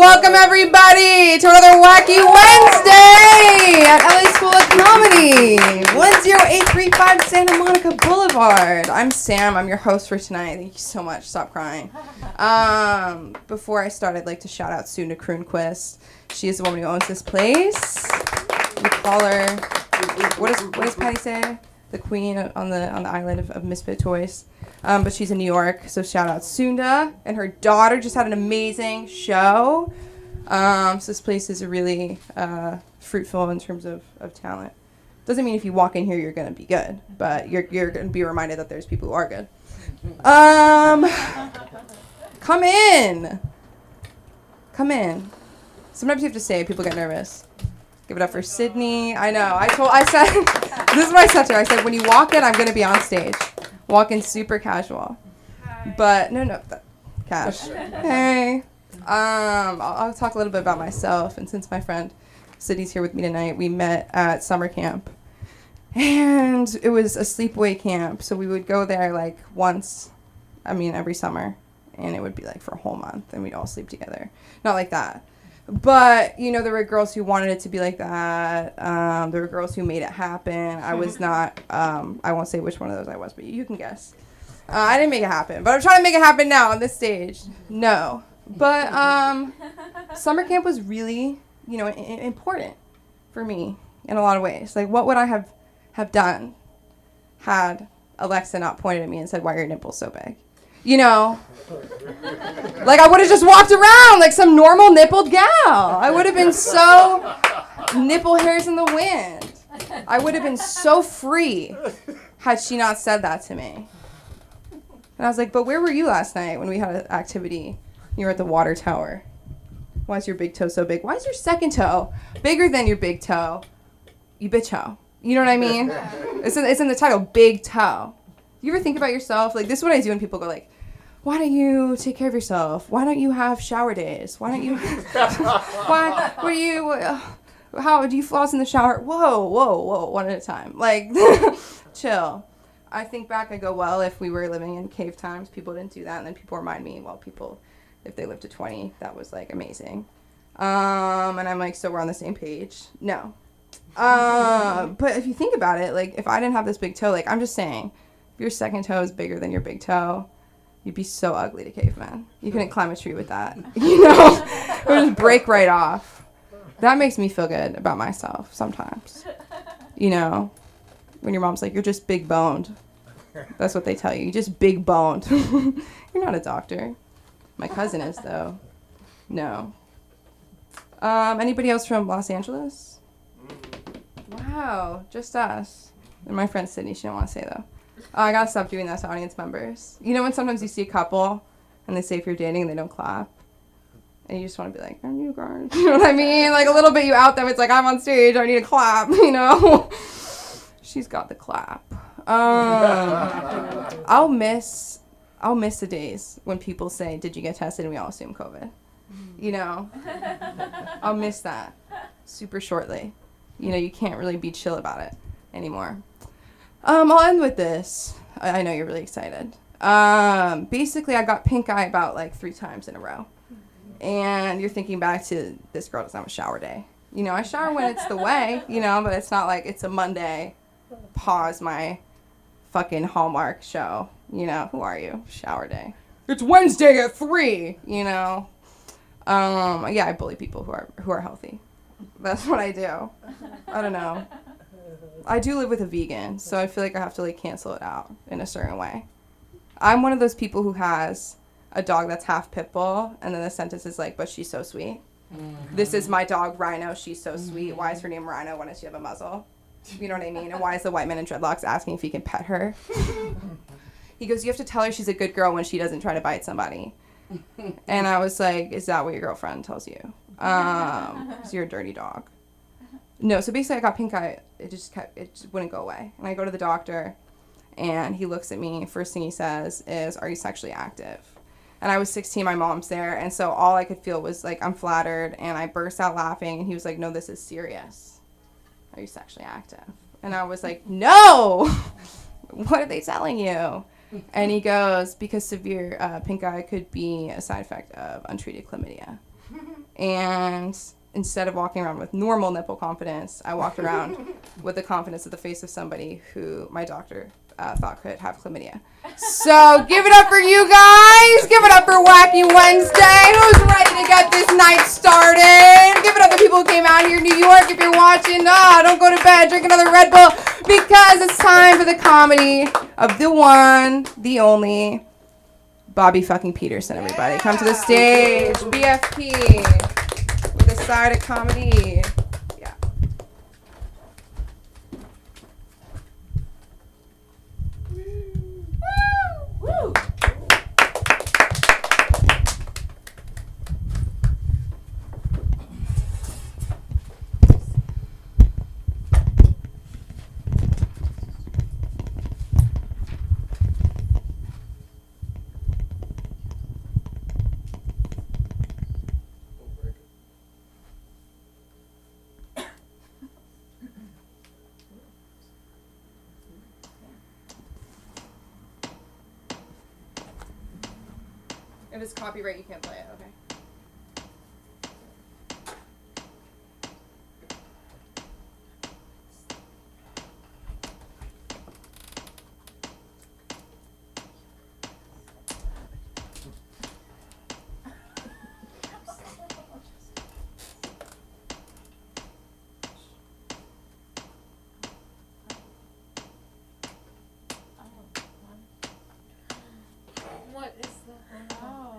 Welcome everybody to another Wacky Wednesday at LA School of Comedy, 10835 Santa Monica Boulevard. I'm Sam. I'm your host for tonight. Thank you so much. Stop crying. Before I start, I'd like to shout out Suna Kroonquist. She is the woman who owns this place. We call her, what does Patty say? The queen on the island of Misfit Toys. But she's in New York, so shout out Sunda. And her daughter just had an amazing show. So this place is really fruitful in terms of talent. Doesn't mean if you walk in here you're going to be good, but you're going to be reminded that there's people who are good. Come in. Come in. Sometimes you have to say it, people get nervous. Give it up for Sydney. I know. I said, this is what I said to her. I said, when you walk in, I'm going to be on stage. Walk in super casual. Hi. But, cash. Hey. I'll talk a little bit about myself. And since my friend Sydney's here with me tonight, we met at summer camp. And it was a sleepaway camp. So we would go there like every summer. And it would be like for a whole month. And we'd all sleep together. Not like that. But, there were girls who wanted it to be like that. There were girls who made it happen. I was not, I won't say which one of those I was, but you can guess. I didn't make it happen, but I'm trying to make it happen now on this stage. No. But summer camp was really, important for me in a lot of ways. Like, what would I have done had Alexa not pointed at me and said, "Why are your nipples so big?" Like, I would have just walked around like some normal nippled gal. I would have been so nipple hairs in the wind. I would have been so free had she not said that to me. And I was like, but where were you last night when we had an activity? You were at the water tower. Why is your big toe so big? Why is your second toe bigger than your big toe? You bitch hoe. You know what I mean? It's in the title, big toe. You ever think about yourself? Like, this is what I do when people go like, why don't you take care of yourself? Why don't you have shower days? Why don't you, how do you floss in the shower? Whoa, one at a time. Like, chill. I think back, I go, well, if we were living in cave times, people didn't do that. And then people remind me, well, people, if they lived to 20, that was like amazing. And I'm like, so we're on the same page? No. But if you think about it, like, if I didn't have this big toe, like, I'm just saying, if your second toe is bigger than your big toe, you'd be so ugly to cavemen. You couldn't climb a tree with that. It would just break right off. That makes me feel good about myself sometimes. When your mom's like, you're just big boned. That's what they tell you. You're just big boned. You're not a doctor. My cousin is, though. No. Anybody else from Los Angeles? Wow, just us. And my friend Sydney, she didn't want to say, though. I gotta stop doing that to audience members. When sometimes you see a couple and they say if you're dating and they don't clap, and you just want to be like, "Are you guys?" You know what I mean? Like, a little bit you out them. It's like, I'm on stage. I need a clap. She's got the clap. I'll miss the days when people say, "Did you get tested?" and we all assume COVID. I'll miss that super shortly. You can't really be chill about it anymore. I'll end with this. I know you're really excited. Basically, I got pink eye about like 3 times in a row. And you're thinking back to, this girl doesn't have a shower day. I shower when it's the way, but it's not like it's a Monday, pause my fucking Hallmark show. Who are you? Shower day. It's Wednesday at 3, Yeah, I bully people who are healthy. That's what I do. I don't know. I do live with a vegan, so I feel like I have to like cancel it out in a certain way. I'm one of those people who has a dog that's half pit bull, and then the sentence is like, but she's so sweet. Mm-hmm. This is my dog, Rhino. She's so sweet. Why is her name Rhino? Why does she have a muzzle? You know what I mean? And why is the white man in dreadlocks asking if he can pet her? He goes, you have to tell her she's a good girl when she doesn't try to bite somebody. And I was like, is that what your girlfriend tells you? So you're a dirty dog. No, so basically I got pink eye. It just wouldn't go away. And I go to the doctor, and he looks at me. First thing he says is, are you sexually active? And I was 16, my mom's there, and so all I could feel was like, I'm flattered, and I burst out laughing, and he was like, no, this is serious. Are you sexually active? And I was like, no! What are they telling you? And he goes, because severe pink eye could be a side effect of untreated chlamydia. And instead of walking around with normal nipple confidence, I walked around with the confidence of the face of somebody who my doctor thought could have chlamydia. So give it up for you guys. Give it up for Wacky Wednesday. Who's ready to get this night started? Give it up for people who came out here in New York. If you're watching, don't go to bed. Drink another Red Bull because it's time for the comedy of the one, the only, Bobby fucking Peterson, everybody. Come to the stage. BFP with a side of comedy. Yeah. Woo! If it's copyright, you can't play it. Okay. What is that? Oh.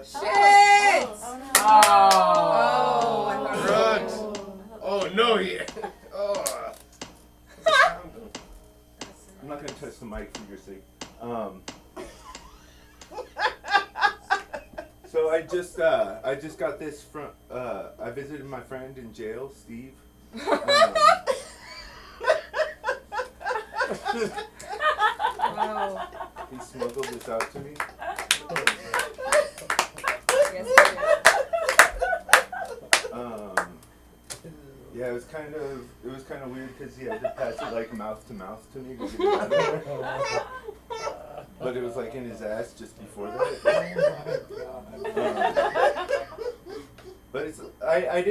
Shit! Oh. Drugs. Oh no, yeah. Oh. I'm not gonna touch the mic for your sake. So I just got this from. I visited my friend in jail, Steve. Wow. He smuggled this out to me. Yeah, it was kind of weird because he had to pass it like mouth to mouth to me to get it out of there. But it was like in his ass just before that. But it's I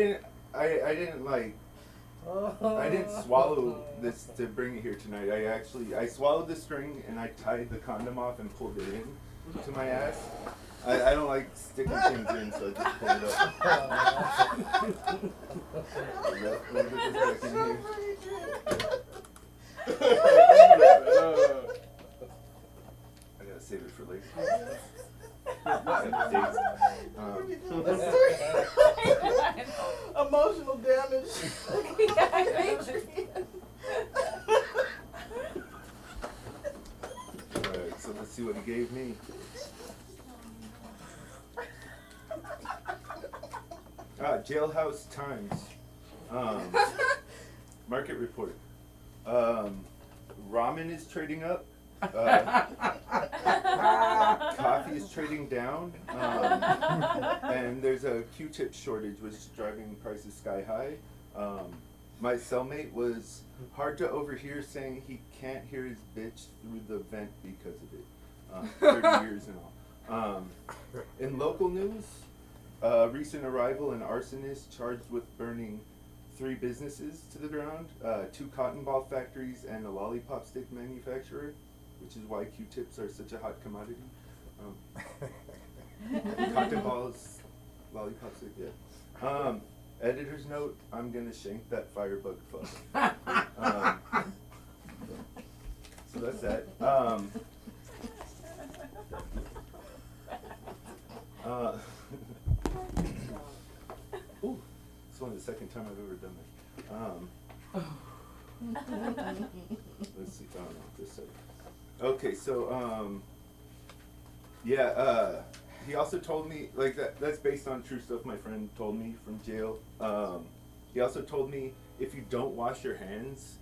didn't swallow this to bring it here tonight. I swallowed the string and I tied the condom off and pulled it in to my ass. I don't like sticking things in, so I just pulled it up. Let me put this back in here. I gotta save it for later. Emotional damage. Alright, so let's see what he gave me. Jailhouse Times. Market report. Ramen is trading up. Coffee is trading down. And there's a Q-tip shortage, which is driving prices sky high. My cellmate was hard to overhear saying he can't hear his bitch through the vent because of it. 30 years and all. In local news, recent arrival an arsonist charged with burning 3 businesses to the ground, 2 cotton ball factories, and a lollipop stick manufacturer, which is why Q-tips are such a hot commodity. Cotton balls, lollipop stick, yeah. Editor's note, I'm gonna shank that firebug fuck. So that's that. Ooh, it's only the second time I've ever done that. Let's see. Oh no, this side. Okay, so yeah. He also told me like that's based on true stuff my friend told me from jail. He also told me if you don't wash your hands,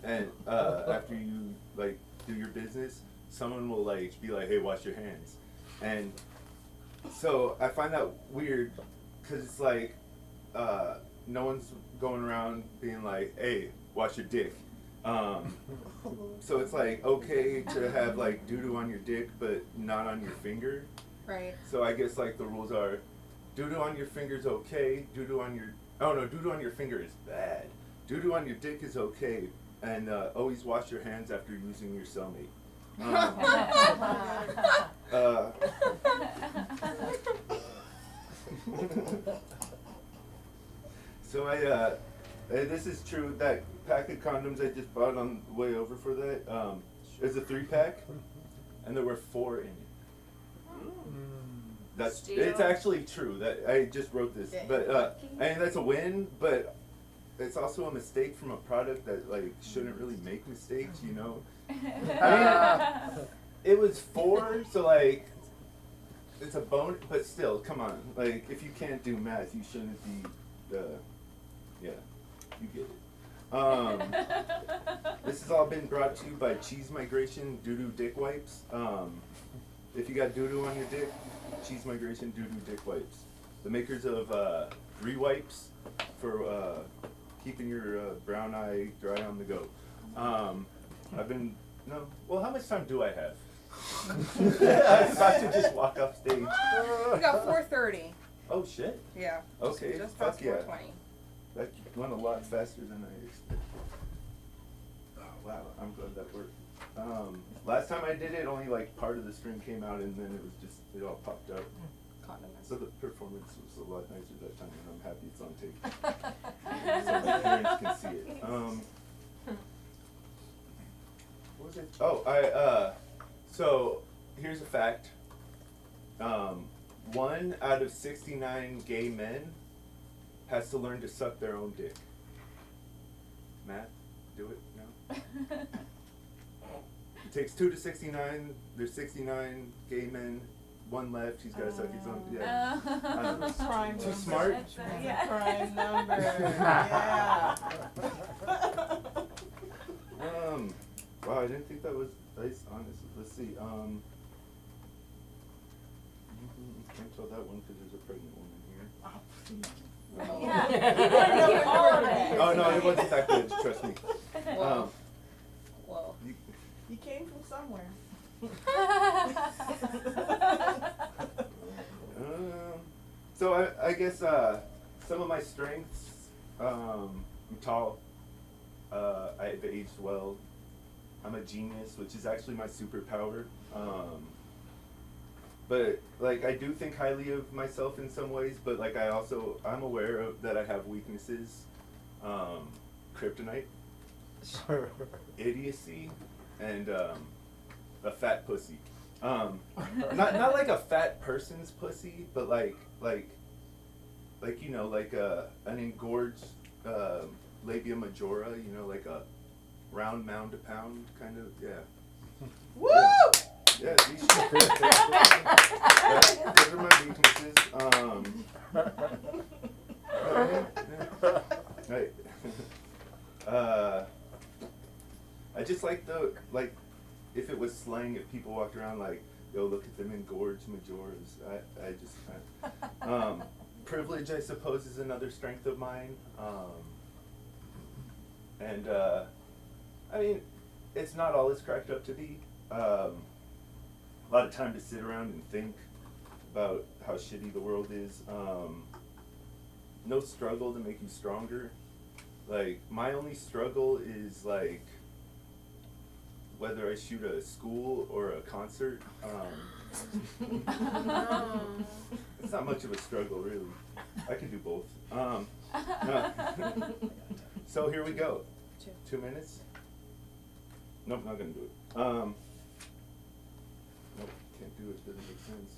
and after you like do your business, someone will like be like, "Hey, wash your hands," and so I find that weird because it's like no one's going around being like, "Hey, wash your dick." So it's like okay to have like doo-doo on your dick, but not on your finger. Right. So I guess like the rules are, doo-doo on your finger is okay. Doo-doo on your doo-doo on your finger is bad. Doo-doo on your dick is okay, and always wash your hands after using your cellmate. So this is true. That pack of condoms I just bought on the way over for that is a 3-pack, and there were 4 in it. That's it's actually true. That I just wrote this, but I mean that's a win. But it's also a mistake from a product that like shouldn't really make mistakes, you know. I mean, it was 4, so like it's a bone, but still, come on. Like if you can't do math, you shouldn't be. Yeah, you get it. This has all been brought to you by Cheese Migration Doo-Doo Dick Wipes. If you got doo-doo on your dick, Cheese Migration Doo-Doo Dick Wipes. The makers of re-wipes for keeping your brown eye dry on the go. How much time do I have? I was about to just walk off stage. We got 4:30. Oh shit. Yeah. Okay, Just fuck past yeah. 4:20. That went a lot faster than I expected. Oh wow, I'm glad that worked. Last time I did it, only like part of the string came out, and then it all popped out. So the performance was a lot nicer that time, and I'm happy it's on tape. So my parents can see it. What was it? Oh, so here's a fact. 1 out of 69 gay men has to learn to suck their own dick. Matt, do it? No? It takes 2 to 69. There's 69 gay men. 1 left. He's got to suck his own. Yeah. Prime Too number. smart. Prime number. Yeah. Wow, I didn't think that was nice. Honest. Let's see. Can't tell that one because there's a pregnant woman here. Oh no, it wasn't that good. Trust me. Whoa. You came from somewhere. So I guess some of my strengths. I'm tall. I've aged well. I'm a genius, which is actually my superpower. But like I do think highly of myself in some ways. But like I'm aware of that I have weaknesses. Kryptonite, idiocy, and a fat pussy. Not like a fat person's pussy, but like you know, like an engorged labia majora, you know, like a round mound to pound kind of, yeah. Woo! Yeah, these those are my weaknesses. Right. I just like if it was slang, if people walked around like, yo, look at them engorged majoras. I just privilege, I suppose, is another strength of mine. And I mean, it's not all it's cracked up to be. A lot of time to sit around and think about how shitty the world is. No struggle to make you stronger. Like, my only struggle is like whether I shoot a school or a concert. It's not much of a struggle, really. I can do both. So here we go. 2 minutes? Nope, not gonna do it. Nope, can't do it. Doesn't make sense.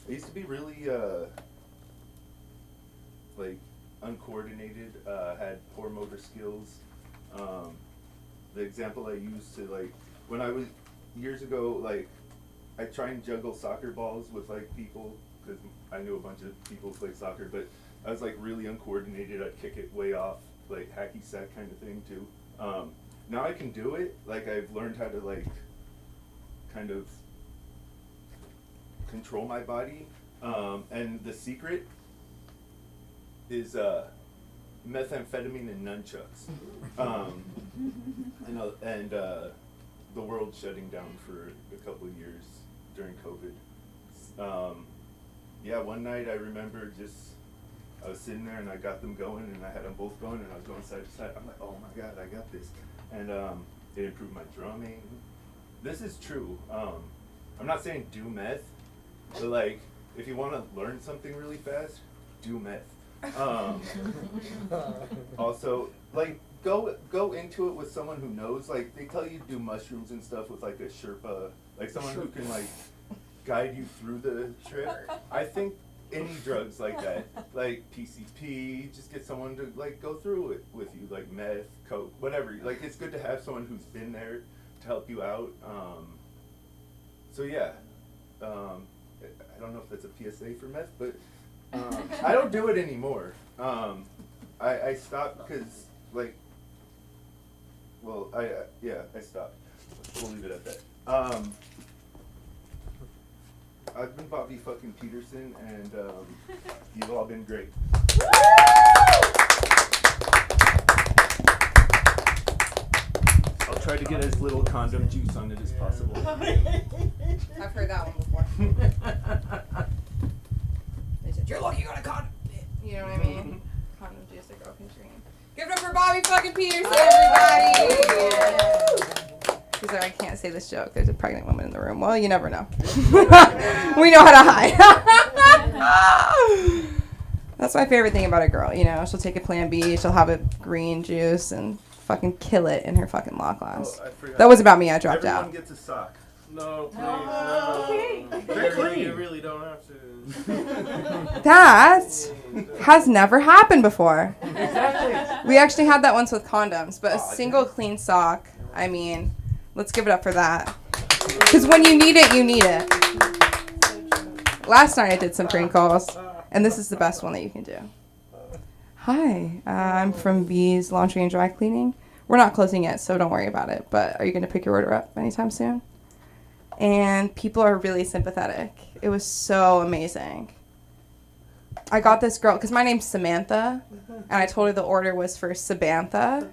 I used to be really like uncoordinated. Had poor motor skills. The example I used to like when I was years ago, like I try and juggle soccer balls with like people because I knew a bunch of people who played soccer, but I was like really uncoordinated. I'd kick it way off, like hacky sack kind of thing too. Now I can do it. Like I've learned how to like kind of control my body. And the secret is methamphetamine and nunchucks. And the world shutting down for a couple of years during COVID. Yeah, one night I remember I was sitting there and I got them going and I had them both going and I was going side to side. I'm like, oh my God, I got this. And it improved my drumming. This is true. I'm not saying do meth, but like, if you want to learn something really fast, do meth. Also, like, go into it with someone who knows. Like, they tell you to do mushrooms and stuff with like a Sherpa, like someone who can like guide you through the trip. I think any drugs like that, like PCP, just get someone to like go through it with you, like meth, coke, whatever. Like, it's good to have someone who's been there to help you out. So yeah, I don't know if that's a PSA for meth, but I don't do it anymore. I stopped because, like, well, I stopped. We'll leave it at that. I've been Bobby fucking Peterson, and you've all been great. I'll try to get as little condom juice on it as possible. I've heard that one before. They said, "You're lucky you got a condom." You know what I mean? Condom juice a girl can drink. Give it up for Bobby fucking Peterson, everybody! She's like, I can't say this joke. There's a pregnant woman in the room. Well, you never know. We know how to hide. That's my favorite thing about a girl, you know. She'll take a Plan B, she'll have a green juice, and fucking kill it in her fucking law class. That was about me. I dropped out. Everyone gets a sock. No, please, no. Okay. They're clean. You really don't have to. That has never happened before. Exactly. We actually had that once with condoms, but a single clean sock, I mean, let's give it up for that. Because when you need it, you need it. Last night I did some prank calls, and this is the best one that you can do. Hi, I'm from V's Laundry and Dry Cleaning. We're not closing yet, so don't worry about it, but are you going to pick your order up anytime soon? And people are really sympathetic. It was so amazing. I got this girl, because my name's Samantha, and I told her the order was for Sabantha,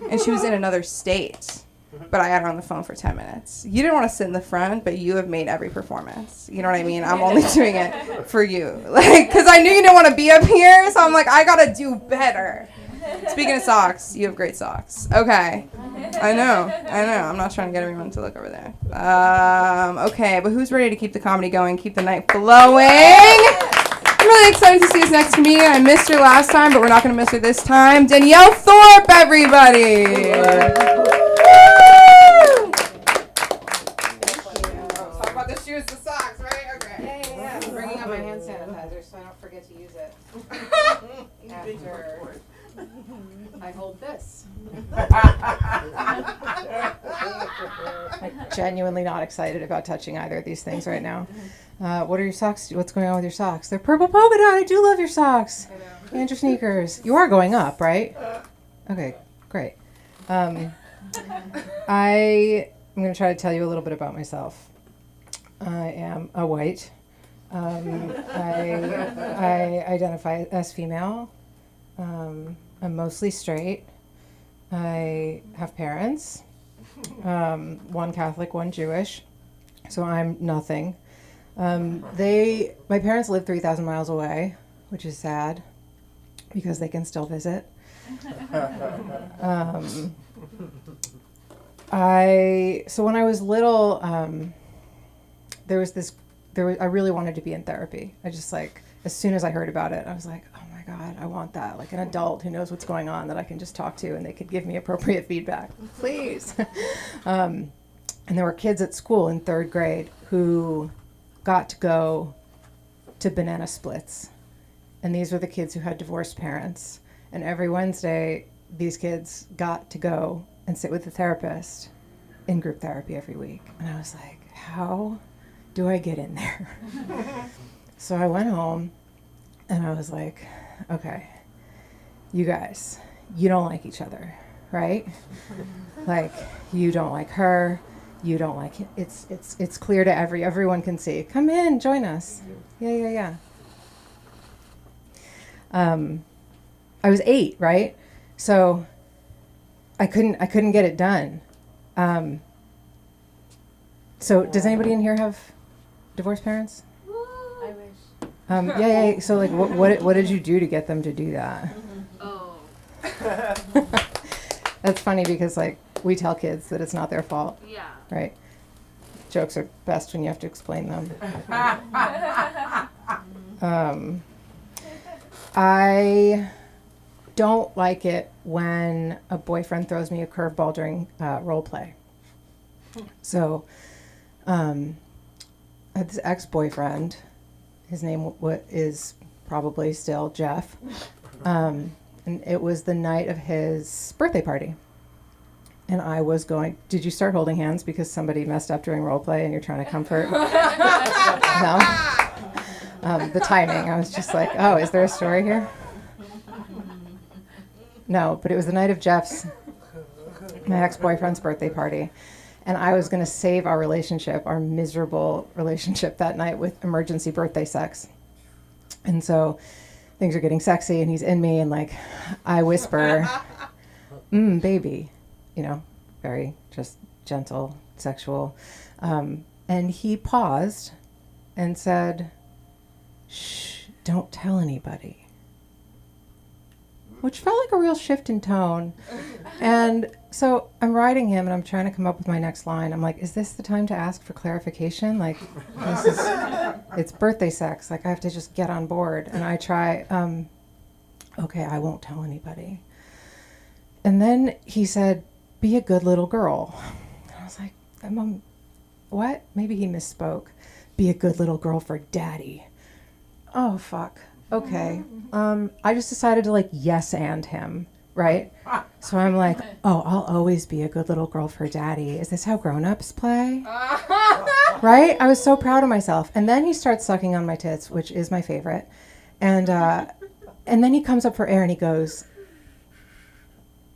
and she was in another state. But I had her on the phone for 10 minutes. You didn't want to sit in the front, but you have made every performance. You know what I mean? I'm only doing it for you. Like, because I knew you didn't want to be up here, so I'm like, I got to do better. Speaking of socks, you have great socks. Okay. I know. I'm not trying to get everyone to look over there. Okay, but who's ready to keep the comedy going, keep the night flowing? I'm really excited to see this next comedian. I missed her last time, but we're not going to miss her this time. Danielle Thorpe, everybody. Talk about the shoes, the socks, right? Okay. Yeah. I'm bringing up my hand sanitizer so I don't forget to use it. After I hold this. I'm genuinely not excited about touching either of these things right now. What are your socks? What's going on with your socks? They're purple polka dot. I do love your socks. And your sneakers. You are going up, right? Okay, great. I'm going to try to tell you a little bit about myself. I am a white. I identify as female. I'm mostly straight. I have parents, one Catholic, one Jewish, so I'm nothing. My parents live 3,000 miles away, which is sad because they can still visit. So when I was little, I really wanted to be in therapy. I just as soon as I heard about it, I was like, oh my God, I want that. Like an adult who knows what's going on that I can just talk to and they could give me appropriate feedback, please. And there were kids at school in 3rd grade who got to go to banana splits. And these were the kids who had divorced parents. And every Wednesday, these kids got to go and sit with the therapist in group therapy every week. And I was like, how do I get in there? So I went home and I was like, okay, you guys, you don't like each other, right? Like, you don't like her, you don't like him. It's clear to everyone can see. Come in, join us. Yeah. I was 8, right? So I couldn't get it done. So does anybody in here have divorced parents? I wish. Yeah. So like, what did you do to get them to do that? Oh. That's funny because like we tell kids that it's not their fault, Yeah. right? Jokes are best when you have to explain them. I don't like it when a boyfriend throws me a curveball during role play. So, I had this ex-boyfriend. His name is probably still Jeff. And it was the night of his birthday party. And I was going, did you start holding hands because somebody messed up during role play and you're trying to comfort? No? The timing, I was just like, oh, is there a story here? No, but it was the night of Jeff's, my ex-boyfriend's birthday party. And I was going to save our relationship, our miserable relationship that night with emergency birthday sex. And so things are getting sexy and he's in me and like I whisper, baby, you know, very just gentle, sexual. And he paused and said, shh, don't tell anybody. Which felt like a real shift in tone. And so I'm writing him and I'm trying to come up with my next line. I'm like, is this the time to ask for clarification? Like, it's birthday sex. Like, I have to just get on board. And I try, okay, I won't tell anybody. And then he said, be a good little girl. And I was like, what? Maybe he misspoke. Be a good little girl for daddy. Oh, fuck. Okay. I just decided to like yes and him, right? So I'm like, oh, I'll always be a good little girl for daddy. Is this how grown-ups play? Right? I was so proud of myself. And then he starts sucking on my tits, which is my favorite. And then he comes up for air and he goes,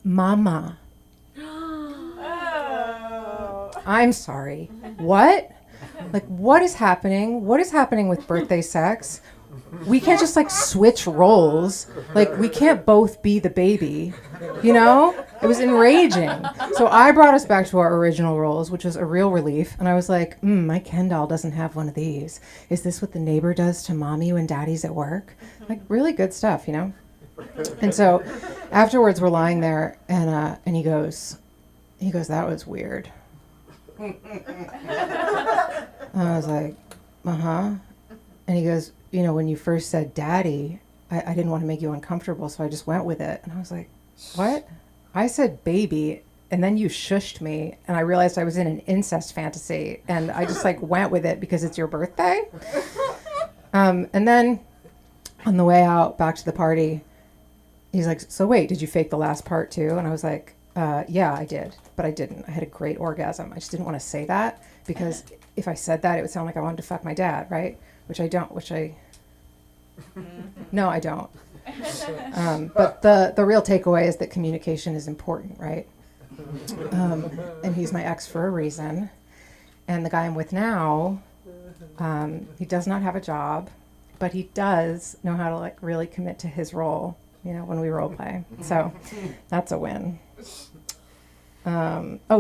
Mama. Oh. I'm sorry. What? Like, what is happening? What is happening with birthday sex? We can't just like switch roles. Like, we can't both be the baby, you know? It was enraging. So I brought us back to our original roles, which was a real relief. And I was like, my Ken doll doesn't have one of these. Is this what the neighbor does to mommy when daddy's at work? Like, really good stuff, you know? And so afterwards we're lying there and he goes, that was weird. And I was like, uh-huh. And he goes, you know, when you first said daddy, I didn't want to make you uncomfortable, so I just went with it. And I was like, what? I said baby, and then you shushed me, and I realized I was in an incest fantasy, and I just like went with it because it's your birthday. And then on the way out back to the party, he's like, so wait, did you fake the last part too? And I was like, yeah, I did, but I didn't. I had a great orgasm. I just didn't want to say that because if I said that, it would sound like I wanted to fuck my dad, right? No, I don't. But the real takeaway is that communication is important, right? And he's my ex for a reason. And the guy I'm with now, he does not have a job, but he does know how to like really commit to his role, you know, when we role play. So that's a win.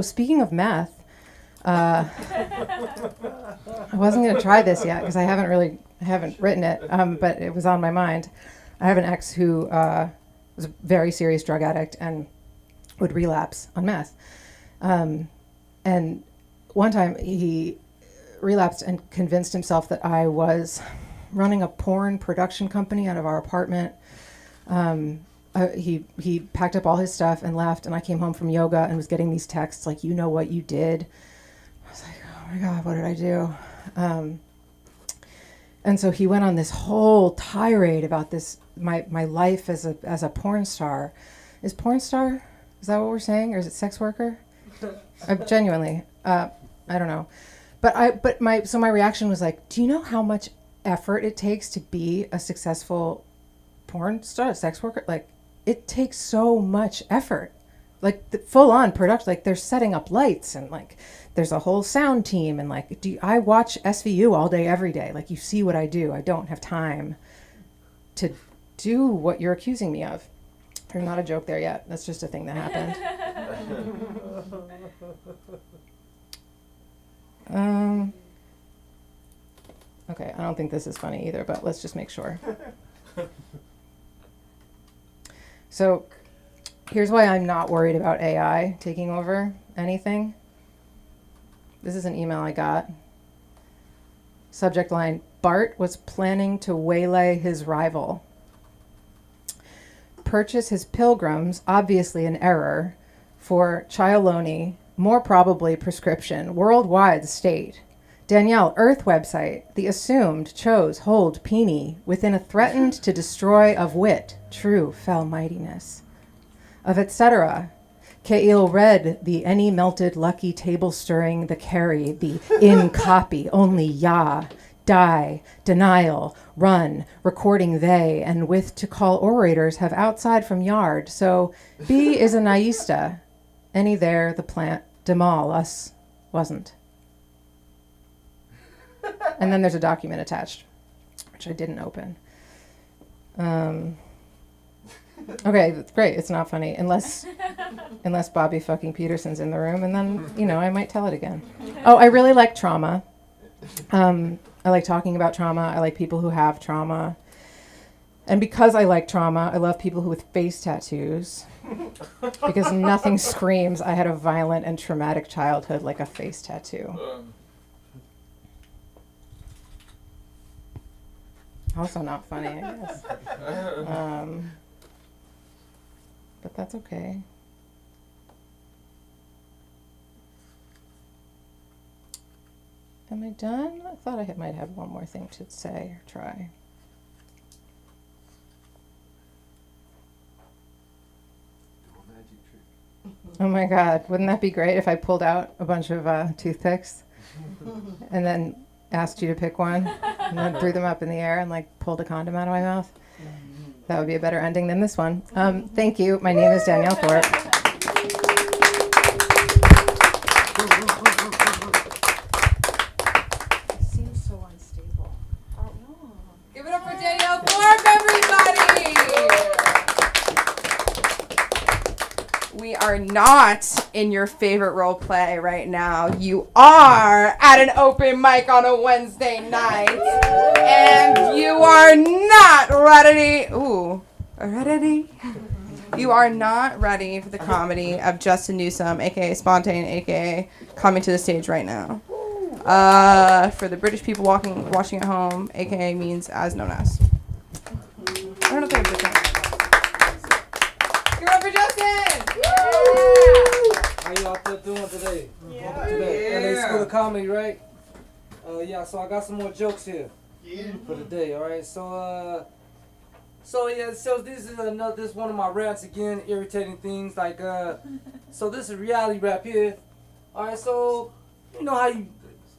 Speaking of meth, I wasn't going to try this yet because I haven't written it, but it was on my mind. I have an ex who was a very serious drug addict and would relapse on meth. And one time he relapsed and convinced himself that I was running a porn production company out of our apartment. He packed up all his stuff and left, and I came home from yoga and was getting these texts like, you know what you did? I was like, oh my God, what did I do? And so he went on this whole tirade about this, my life as a porn star. Is porn star? Is that what we're saying? Or is it sex worker? Genuinely, I don't know. But my reaction was like, do you know how much effort it takes to be a successful porn star, sex worker? Like, it takes so much effort. Like the full on production, like they're setting up lights and like there's a whole sound team and like I watch SVU all day every day. Like, you see what I do. I don't have time to do what you're accusing me of. There's not a joke there yet. That's just a thing that happened. Okay, I don't think this is funny either, but let's just make sure. So here's why I'm not worried about AI taking over anything. This is an email I got. Subject line, Bart was planning to waylay his rival. Purchase his pilgrims, obviously an error, for Chialoni, more probably prescription, worldwide state. Danielle, Earth website, the assumed, chose, hold, peony, within a threatened to destroy of wit, true fell mightiness. Of etc. Kail read the any melted lucky table stirring, the carry, the in copy, only ya, die, denial, run, recording they, and with to call orators have outside from yard. So B is a naista. Any there, the plant, demal, us wasn't. And then there's a document attached, which I didn't open. Okay, that's great. It's not funny unless Bobby fucking Peterson's in the room, and then I might tell it again. Oh, I really like trauma. I like talking about trauma. I like people who have trauma, and because I like trauma, I love people who with face tattoos, because nothing screams I had a violent and traumatic childhood like a face tattoo. Also not funny, I guess. But that's okay. Am I done? I thought I might have one more thing to say or try. Oh my God, wouldn't that be great if I pulled out a bunch of toothpicks and then asked you to pick one and then threw them up in the air and pulled a condom out of my mouth? That would be a better ending than this one. Thank you. My name is Danielle Thorpe. It seems so unstable. Oh, no. Give it up for Danielle Thorpe, everybody! We are not in your favorite role play right now. You are at an open mic on a Wednesday night. And you are not ready. Ooh, ready? You are not ready for the comedy of Justin Newsom, a.k.a. Spontaneous, a.k.a. coming to the stage right now. For the British people watching at home, a.k.a. means as known as. I don't know if they have different. Give it up for Justin! How y'all doing today? Yeah. Today, LA School of Comedy, right? So I got some more jokes here for the day, all right? So this is one of my raps again, irritating things so this is reality rap here. All right, so you know how you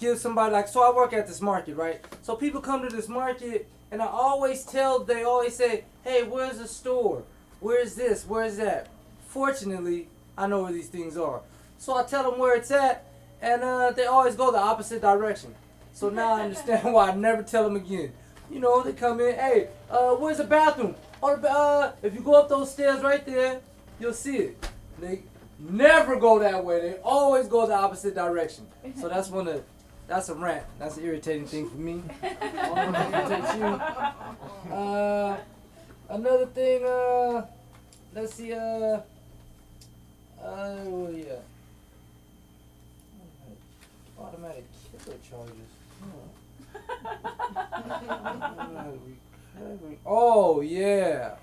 give somebody so I work at this market, right? So people come to this market and they always say, hey, where's the store? Where's this? Where's that? Fortunately, I know where these things are. So I tell them where it's at, and they always go the opposite direction. So now I understand why I never tell them again. They come in, hey, where's the bathroom? If you go up those stairs right there, you'll see it. They never go that way. They always go the opposite direction. So that's a rant. That's an irritating thing for me. I don't know if it irritates you. Another thing, let's see, yeah. Automatic killer charges. Oh, yeah.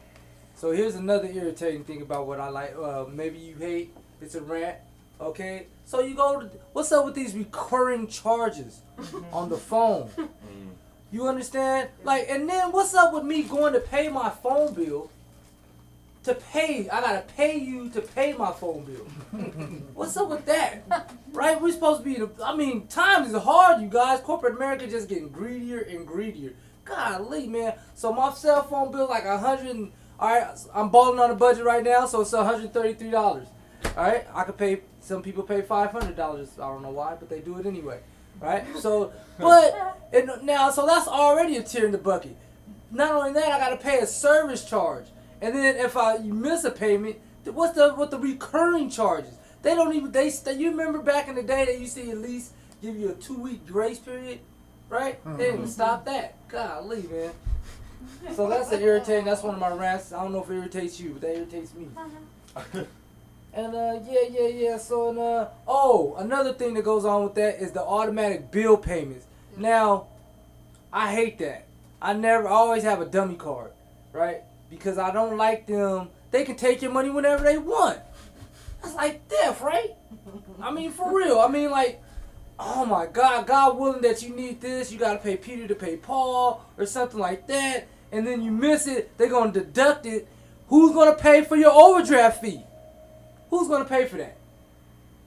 So here's another irritating thing about what I like. Maybe you hate. It's a rant. Okay? So you what's up with these recurring charges on the phone? You understand? And then what's up with me going to pay my phone bill? I gotta pay you to pay my phone bill. What's up with that? Right? We're supposed to be times is hard, you guys. Corporate America just getting greedier and greedier. Golly, man. So my cell phone bill $100. Alright, I'm balling on a budget right now, so it's $133. Alright? I could pay, some people pay $500. I don't know why, but they do it anyway. Right? So that's already a tear in the bucket. Not only that, I gotta pay a service charge. And then if you miss a payment, what the recurring charges? They don't even you remember back in the day they used to at least give you a 2-week grace period, right? They didn't even stop that. Golly, man. So that's irritating. That's one of my rants. I don't know if it irritates you, but that irritates me. And yeah. So another thing that goes on with that is the automatic bill payments. Now, I hate that. I always have a dummy card, right? Because I don't like them. They can take your money whenever they want. That's like theft, right? I mean, for real. I mean, like, oh my God, God willing that you need this, you gotta pay Peter to pay Paul or something like that, and then you miss it, they're gonna deduct it. Who's gonna pay for your overdraft fee? Who's gonna pay for that?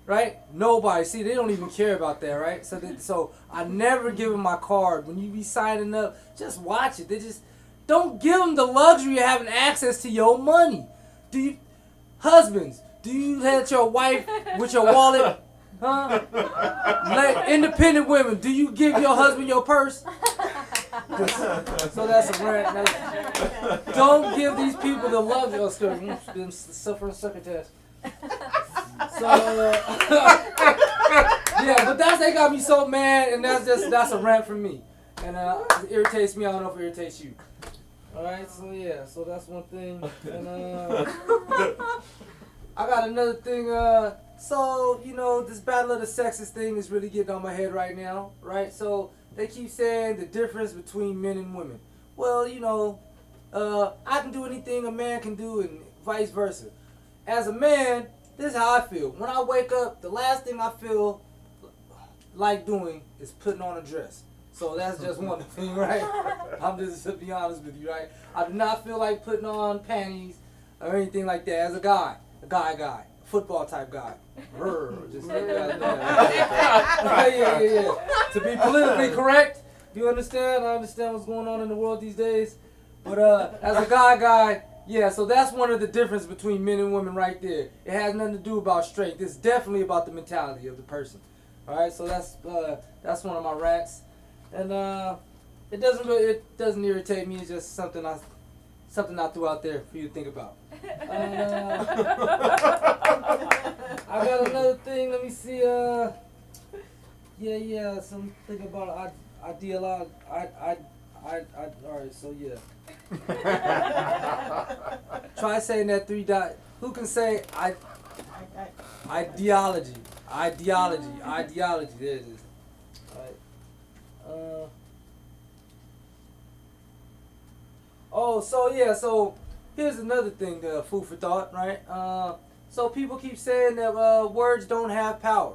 Right? Nobody. See, they don't even care about that, right? So I never give them my card. When you be signing up, just watch it. They just don't give them the luxury of having access to your money. Husbands, do you let your wife with your wallet? Huh? Like independent women, do you give your husband your purse? So that's a rant. Don't give these people the luxury. Them suffering succotash. So yeah, but they got me so mad, and that's a rant from me, and it irritates me. I don't know if it irritates you. All right, so yeah, so that's one thing, and I got another thing. So this battle of the sexes thing is really getting on my head right now, right? So they keep saying the difference between men and women. Well, I can do anything a man can do, and vice versa. As a man, this is how I feel. When I wake up, the last thing I feel like doing is putting on a dress. So that's just one thing, right? I'm just to be honest with you, right? I do not feel like putting on panties or anything like that. As a guy, football type guy. Just yeah. To be politically correct, you understand? I understand what's going on in the world these days. But as a guy, yeah, so that's one of the differences between men and women right there. It has nothing to do about strength. It's definitely about the mentality of the person. All right, so that's one of my rants, and it doesn't irritate me. It's just something I threw out there for you to think about. I got another thing. Let me see. Something about ideology. All right, so yeah. Try saying that 3 dot. Who can say ideology? Ideology. There it is. All right. So here's another thing, food for thought, right? So people keep saying that words don't have power,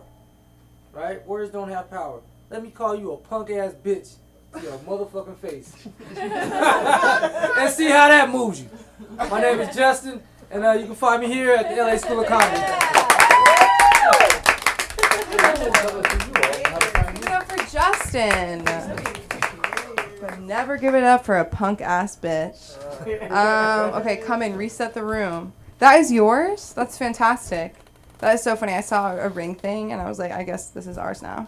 right? Words don't have power. Let me call you a punk ass bitch to your motherfucking face, and see how that moves you. My name is Justin, and you can find me here at the LA School of Comedy. Give it up for Justin. But never give it up for a punk ass bitch. Okay, come in, reset the room. That is yours? That's fantastic. That is so funny. I saw a ring thing and I was like, I guess this is ours now.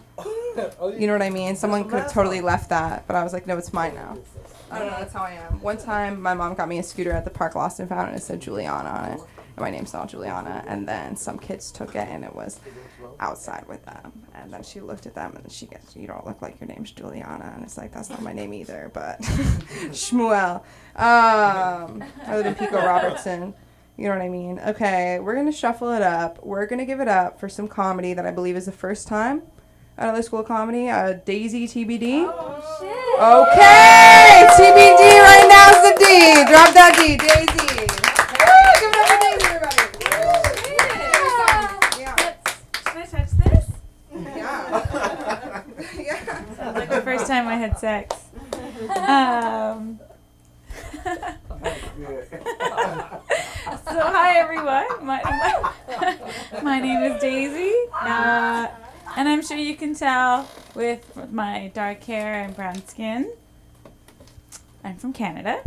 You know what I mean? Someone could have totally left that, but I was like, no, it's mine now. I don't know, that's how I am. One time my mom got me a scooter at the park Lost and Found and it said Juliana on it. And my name's not Juliana. And then some kids took it and it was outside with them. And then she looked at them and she goes, you don't look like your name's Juliana. And it's like, that's not my name either, but Shmuel. I live in Pico Robertson. You know what I mean? Okay, we're going to shuffle it up. We're going to give it up for some comedy that I believe is the first time at LA School of Comedy. Daisy TBD. Oh, shit. Okay, TBD right now is the D. Drop that D, Daisy. Woo, give it up for Daisy, everybody. Should I touch this? Yeah. Sounds like the first time I had sex. So hi everyone, my name is Daisy, and I'm sure you can tell with my dark hair and brown skin, I'm from Canada.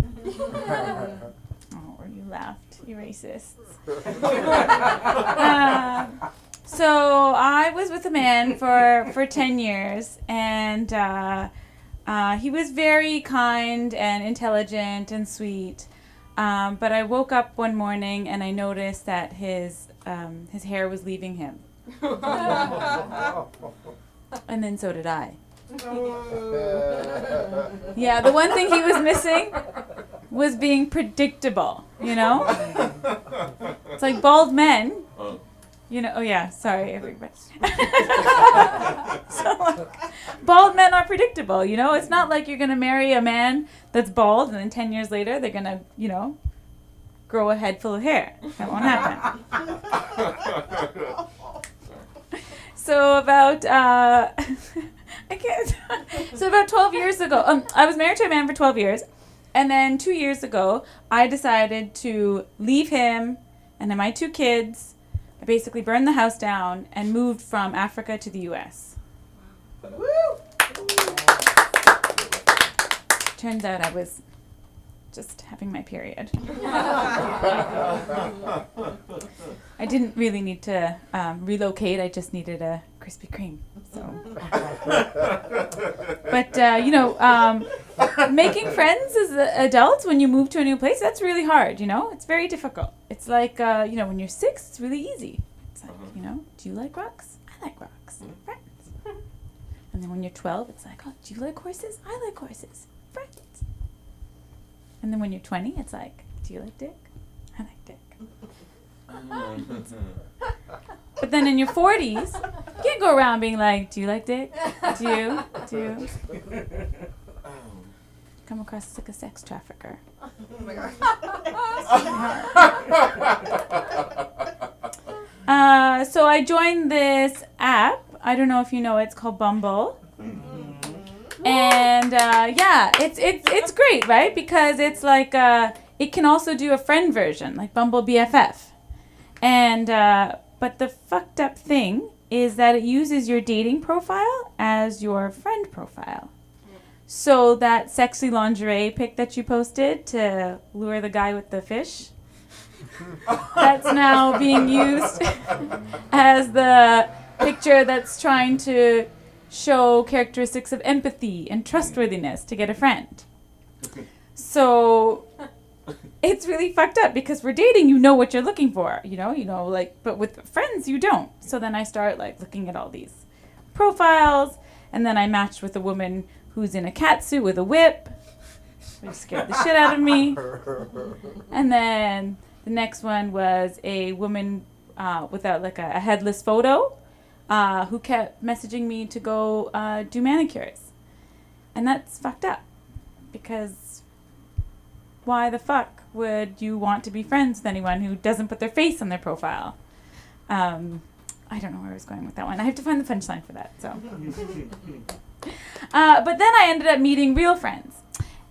Oh, you laughed, you racists. So I was with a man for 10 years, and he was very kind and intelligent and sweet. But I woke up one morning and I noticed that his hair was leaving him. And then so did I. Yeah, the one thing he was missing was being predictable, you know? It's like bald men, you know, oh yeah, sorry everybody. So like, bald men are predictable, you know? It's not like you're going to marry a man that's bald and then 10 years later they're going to, you know, grow a head full of hair. That won't happen. So about, so about 12 years ago, I was married to a man for 12 years. And then 2 years ago, I decided to leave him and then my 2 kids. I basically burned the house down and moved from Africa to the U.S. Turns out I was just having my period. I didn't really need to relocate. I just needed a Krispy Kreme. So, but you know, making friends as adults when you move to a new place, that's really hard. You know, it's very difficult. It's like you know, when you're 6, it's really easy. It's like, you know, do you like rocks? I like rocks. Friends. And then when you're 12, it's like, oh, do you like horses? I like horses. Friends. And then when you're 20, it's like, do you like dick? I like dick. But then in your 40s, you can't go around being like, do you like dick? Do you? Come across as like a sex trafficker. Oh my God. So I joined this app. I don't know if you know it. It's called Bumble. And yeah, it's great, right? Because it's like it can also do a friend version, like Bumble BFF. And but the fucked up thing is that it uses your dating profile as your friend profile. So that sexy lingerie pic that you posted to lure the guy with the fish, that's now being used as the picture that's trying to show characteristics of empathy and trustworthiness to get a friend. So it's really fucked up because for dating, you know what you're looking for, you know, like, but with friends, you don't. So then I start like looking at all these profiles, and then I matched with a woman who's in a catsuit with a whip, which scared the shit out of me. And then the next one was a woman without like a headless photo, who kept messaging me to go do manicures. And that's fucked up. Because why the fuck would you want to be friends with anyone who doesn't put their face on their profile? I don't know where I was going with that one. I have to find the punchline for that. So, but then I ended up meeting real friends.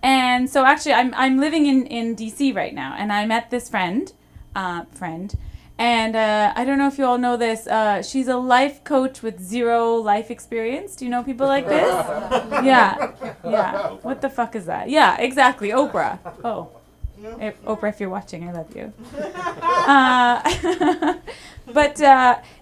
And so actually I'm living in DC right now. And I met this friend. And I don't know if you all know this. She's a life coach with 0 life experience. Do you know people like this? Yeah. What the fuck is that? Yeah, exactly. Oprah. Oh. Oprah, if you're watching, I love you. But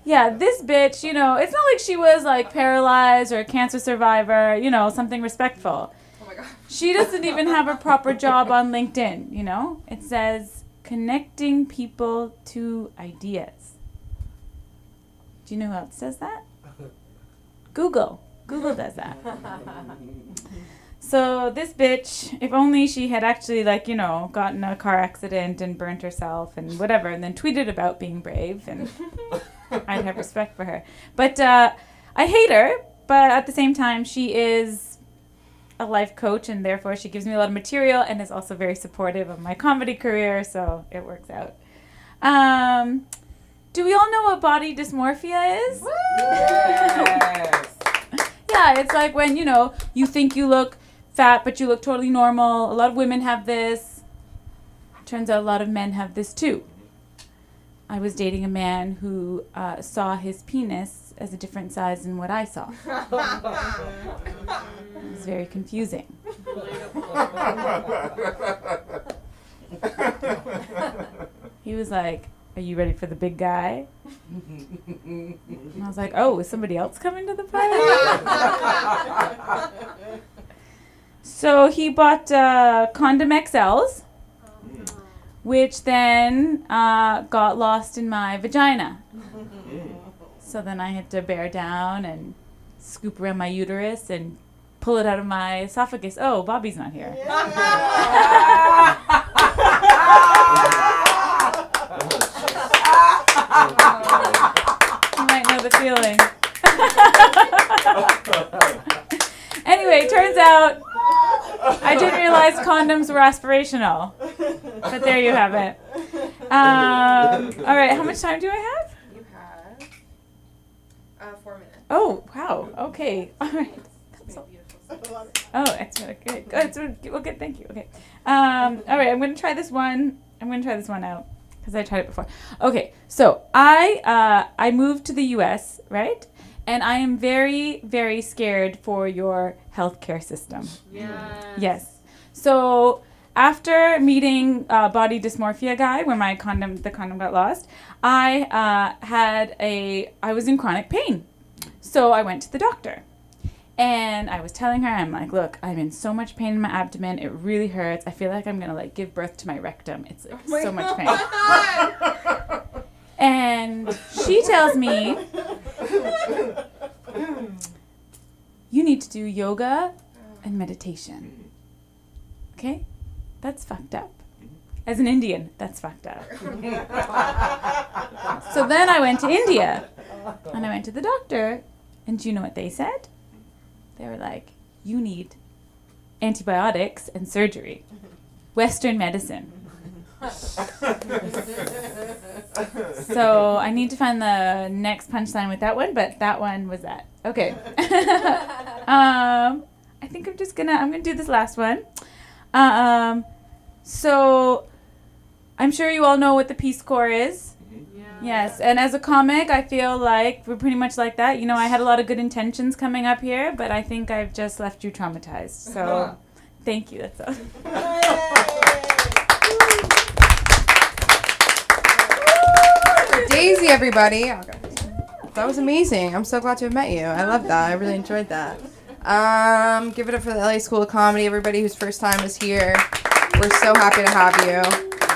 yeah, this bitch, you know, it's not like she was like paralyzed or a cancer survivor, you know, something respectful. Oh my God. She doesn't even have a proper job on LinkedIn, you know? It says connecting people to ideas. Do you know who else does that? Google. Google does that. So this bitch, if only she had actually, like, you know, gotten a car accident and burnt herself and whatever, and then tweeted about being brave, and I'd have respect for her. But I hate her, but at the same time, she is a life coach, and therefore she gives me a lot of material and is also very supportive of my comedy career, so it works out. Do we all know what body dysmorphia is? Yes. Yeah, it's like when, you know, you think you look fat, but you look totally normal. A lot of women have this. Turns out a lot of men have this too. I was dating a man who saw his penis as a different size than what I saw. It was very confusing. He was like, "Are you ready for the big guy?" And I was like, "Oh, is somebody else coming to the party?" So he bought condom XLs. which then got lost in my vagina. So then I had to bear down and scoop around my uterus and pull it out of my esophagus. Oh, Bobby's not here. You might know the feeling. Anyway, turns out I didn't realize condoms were aspirational. But there you have it. All right, how much time do I have? You have 4 minutes. Oh, wow. Okay. All right. Beautiful. Oh, excellent. Good. Good. Well, good. Thank you. Okay. All right. I'm going to try this one. Out because I tried it before. Okay. So I moved to the U.S., right? And I am very, very scared for your healthcare system. Yes. So after meeting body dysmorphia guy, when the condom got lost, I was in chronic pain. So I went to the doctor. And I was telling her, I'm like, look, I'm in so much pain in my abdomen. It really hurts. I feel like I'm going to give birth to my rectum. It's so much pain. And she tells me, you need to do yoga and meditation. Okay? That's fucked up. As an Indian, that's fucked up. So then I went to India. And I went to the doctor. And do you know what they said? They were like, you need antibiotics and surgery. Western medicine. So I need to find the next punchline with that one, but that one was that. Okay. I think I'm gonna do this last one. So I'm sure you all know what the Peace Corps is. Yes, and as a comic, I feel like we're pretty much like that. You know, I had a lot of good intentions coming up here, but I think I've just left you traumatized. So, thank you. That's all. Daisy, everybody. Okay. That was amazing. I'm so glad to have met you. I love that. I really enjoyed that. Give it up for the LA School of Comedy, everybody whose first time is here. We're so happy to have you.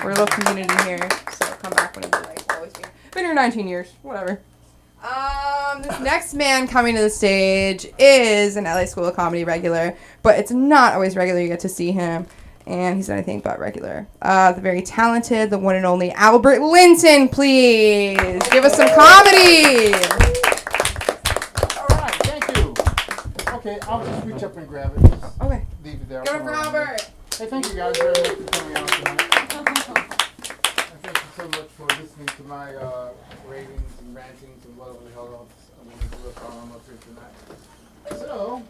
We're a little community here, so come back whenever you like. Always been here 19 years. Whatever. This next man coming to the stage is an LA School of Comedy regular, but it's not always regular. You get to see him, and he's not anything but regular. The very talented, the one and only Albert Linton, please. Give us some comedy. All right, thank you. Okay, I'll just reach up and grab it. Just Okay. leave it there. Give it for Albert. Hey, thank you guys very much for coming out tonight. And thank you so much for listening to my ravings and rantings and whatever the hell else I'm going to do while I'm up here tonight. So,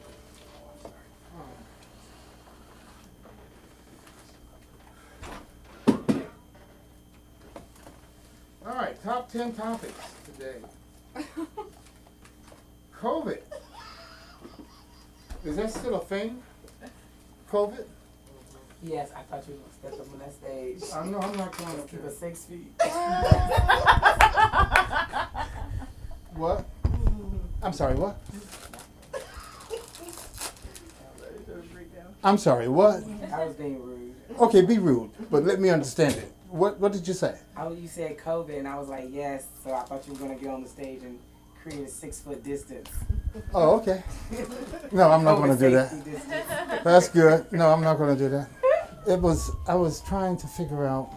all right, top 10 topics today. COVID. Is that still a thing? COVID? Yes, I thought you were going to step up on that stage. I'm not going up Keep there. it 6 feet. What? I'm sorry, what? I'm sorry, what? I was being rude. Okay, be rude, but let me understand it. What did you say? You said COVID, and I was like, yes. So I thought you were going to get on the stage and create a 6-foot distance. Oh, okay. No, I'm not going to do that. That's good. No, I'm not going to do that. I was trying to figure out,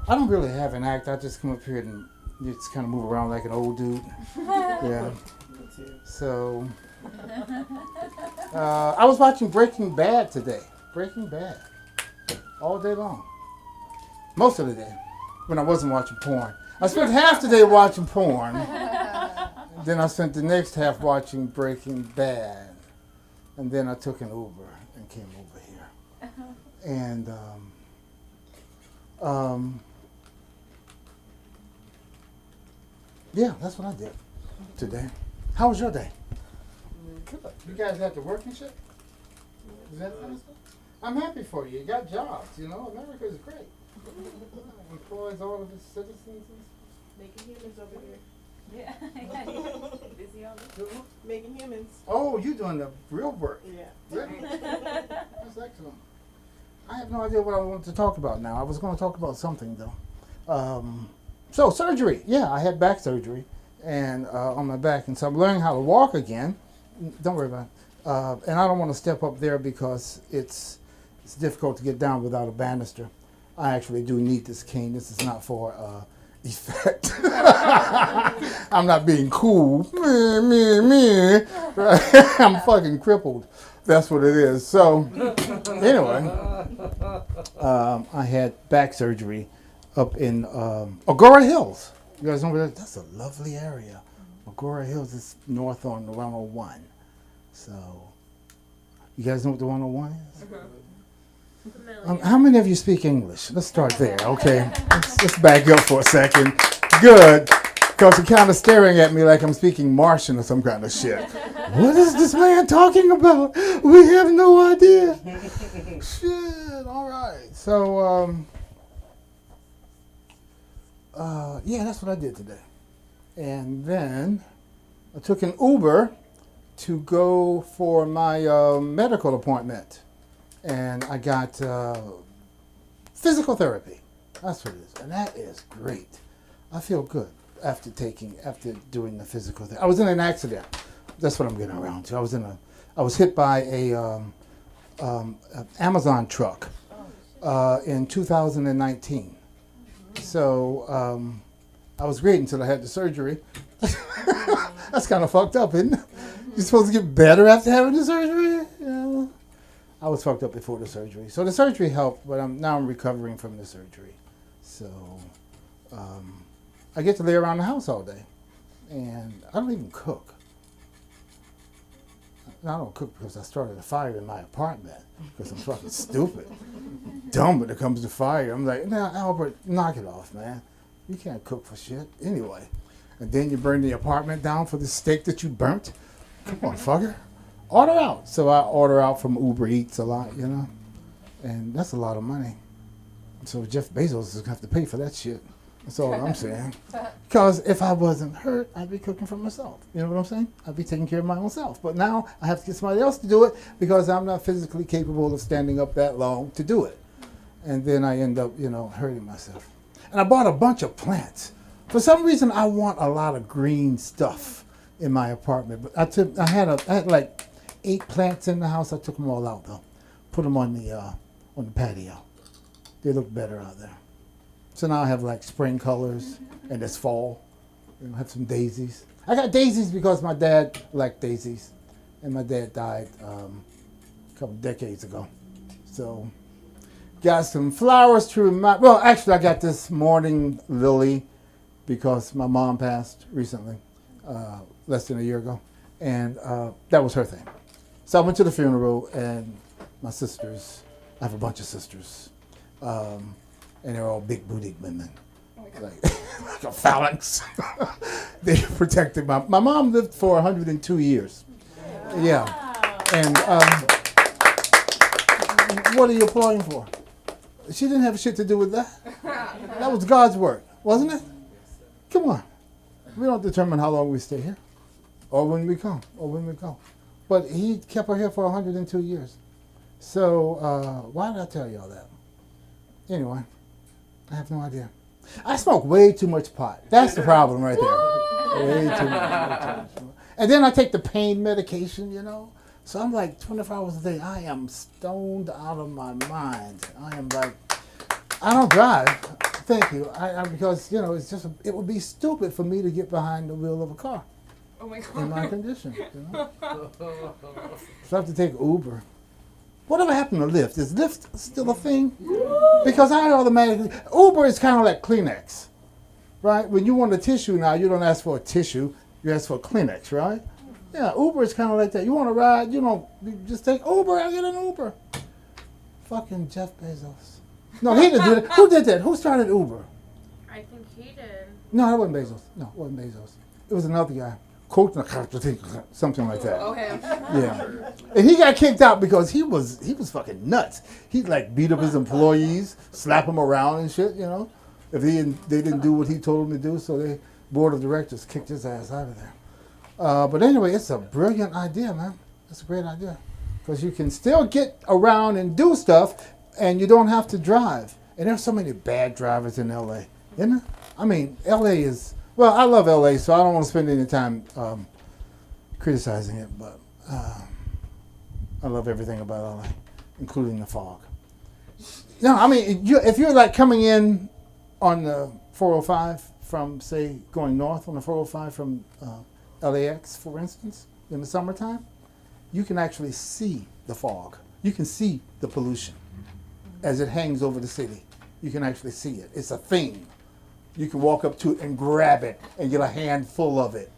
I don't really have an act. I just come up here and just kind of move around like an old dude. Yeah. Me too. So, I was watching Breaking Bad today. Breaking Bad. All day long. Most of the day. When I wasn't watching porn. I spent half the day watching porn. Then I spent the next half watching Breaking Bad. And then I took an Uber and came over here. And, yeah, that's what I did today. How was your day? Good. You guys had to work and shit? Is that kind of stuff? I'm happy for you. You got jobs, you know. America is great. Employs all of its citizens. Making humans over here. Yeah. Busy all day. Making humans. Oh, you doing the real work. Yeah. Really? That's excellent. I have no idea what I wanted to talk about now. I was going to talk about something though. So surgery. Yeah, I had back surgery and on my back, and so I'm learning how to walk again. Don't worry about it. And I don't want to step up there because it's difficult to get down without a banister. I actually do need this cane. This is not for effect. I'm not being cool. Me. I'm fucking crippled. That's what it is. So anyway, I had back surgery up in Agora Hills. You guys know where that's a lovely area. Agora Hills is north on the 101. So you guys know what the 101 is? How many of you speak English? Let's start there, okay? Let's back up for a second. Good, because you're kind of staring at me like I'm speaking Martian or some kind of shit. What is this man talking about? We have no idea. Shit, all right. So, yeah, that's what I did today. And then I took an Uber to go for my medical appointment. And I got physical therapy. That's what it is. And that is great. I feel good after doing the physical therapy. I was in an accident. That's what I'm getting around to. I was hit by a Amazon truck in 2019. So I was great until I had the surgery. That's kind of fucked up, isn't it? You're supposed to get better after having the surgery? Yeah. I was fucked up before the surgery. So the surgery helped, but now I'm recovering from the surgery. So I get to lay around the house all day. And I don't even cook. I don't cook because I started a fire in my apartment because I'm fucking stupid. Dumb when it comes to fire. I'm like, nah, Albert, knock it off, man. You can't cook for shit anyway. And then you burn the apartment down for the steak that you burnt? Come on, fucker. Order out. So I order out from Uber Eats a lot, you know. And that's a lot of money. So Jeff Bezos is going to have to pay for that shit. That's all I'm saying. Because if I wasn't hurt, I'd be cooking for myself. You know what I'm saying? I'd be taking care of my own self. But now I have to get somebody else to do it because I'm not physically capable of standing up that long to do it. And then I end up, hurting myself. And I bought a bunch of plants. For some reason, I want a lot of green stuff in my apartment. But I had like 8 plants in the house. I took them all out though. Put them on the patio. They look better out there. So now I have like spring colors and it's fall. I have some daisies. I got daisies because my dad liked daisies. And my dad died a couple decades ago. So got some flowers to remind. Well, actually I got this morning lily because my mom passed recently, less than a year ago. And that was her thing. So I went to the funeral and my sisters, I have a bunch of sisters. And they're all big bootied women, like a phalanx. They protected my mom lived for 102 years. Wow. Yeah, and what are you applauding for? She didn't have shit to do with that. That was God's work, wasn't it? Come on, we don't determine how long we stay here, or when we come, But he kept her here for 102 years. So why did I tell you all that? Anyway. I have no idea. I smoke way too much pot. That's the problem right there. Way too much. And then I take the pain medication, So I'm like 24 hours a day. I am stoned out of my mind. I am like, I don't drive. Thank you. Because, it's just, it would be stupid for me to get behind the wheel of a car. Oh my God. In my condition, So I have to take Uber. Whatever happened to Lyft? Is Lyft still a thing? Because I automatically, Uber is kind of like Kleenex, right? When you want a tissue now, you don't ask for a tissue, you ask for a Kleenex, right? Yeah, Uber is kind of like that. You want to ride, you just take Uber, I get an Uber. Fucking Jeff Bezos. No, he didn't do that. Who did that? Who started Uber? I think he did. No, it wasn't Bezos. No, it wasn't Bezos. It was another guy. Something like that. Oh, him. Yeah. And he got kicked out because he was fucking nuts. He like beat up his employees, slap them around and shit, If they didn't do what he told them to do, so the board of directors kicked his ass out of there. But anyway, it's a brilliant idea, man. It's a great idea. Because you can still get around and do stuff and you don't have to drive. And there's so many bad drivers in L.A., isn't there? I mean, L.A. is, well, I love L.A., so I don't want to spend any time criticizing it, but I love everything about L.A., including the fog. No, I mean, if you're like coming in on the 405 from, say, going north on the 405 from LAX, for instance, in the summertime, you can actually see the fog. You can see the pollution as it hangs over the city. You can actually see it. It's a thing. You can walk up to it and grab it and get a handful of it.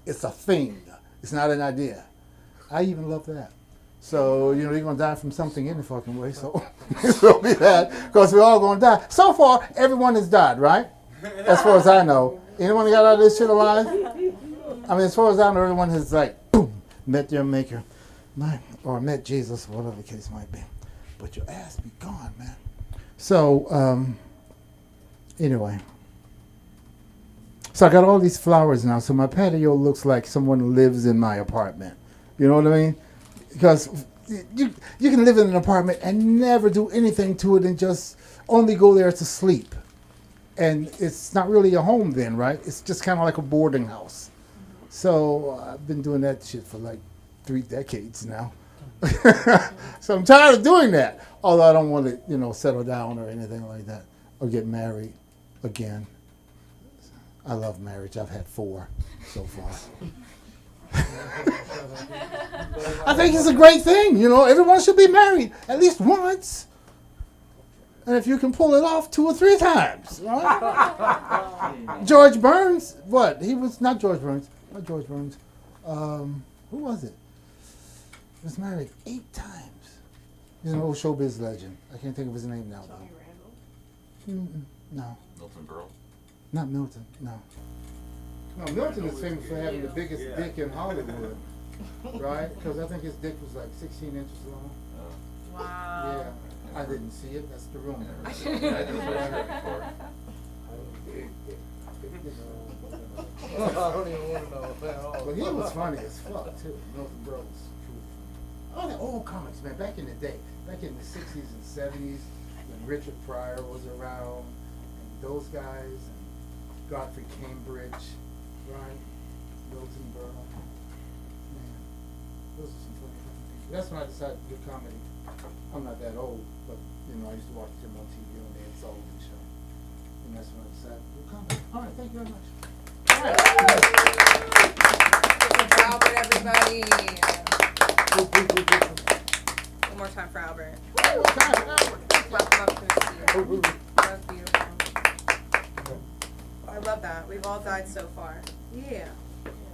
It's a thing. It's not an idea. I even love that. So, you know, you're going to die from something any fucking way, so it'll be that, because we're all going to die. So far, everyone has died, right? As far as I know. Anyone got out of this shit alive? I mean, as far as I know, everyone has, like, boom, met their maker, or met Jesus, whatever the case might be. But your ass be gone, man. So, anyway. So I got all these flowers now, so my patio looks like someone lives in my apartment. You know what I mean? Because you can live in an apartment and never do anything to it and just only go there to sleep. And it's not really a home then, right? It's just kind of like a boarding house. So I've been doing that shit for like 3 decades now. So I'm tired of doing that. Although I don't want to, you know, settle down or anything like that or get married again. I love marriage. I've had 4 so far. I think it's a great thing, you know. Everyone should be married at least once. And if you can pull it off 2 or 3 times, right? George Burns, what? He was not George Burns. Not George Burns. Who was it? He was married 8 times. He's an old showbiz legend. I can't think of his name now, though. No. Milton Berle? Not Milton, no. No, Milton is famous for having the biggest dick in Hollywood, right? Because I think his dick was like 16 inches long. Wow. Yeah, I didn't see it. That's the rumor. I don't even want to know that all. But he was funny as fuck too. Milton Berle was truly funny. All the old comics, man, back in the day, back in the 60s and 70s, when Richard Pryor was around, and those guys, and Godfrey Cambridge, right? Milton Berle. Man, those are some funny people. That's when I decided to do comedy. I'm not that old, but you know, I used to watch them on TV on the Ed Sullivan Show. And that's when I decided to do comedy. All right, thank you very much. All right. Good job, everybody. One more time for Albert. Welcome up to the seat. That's beautiful. I love that. We've all died so far. Yeah.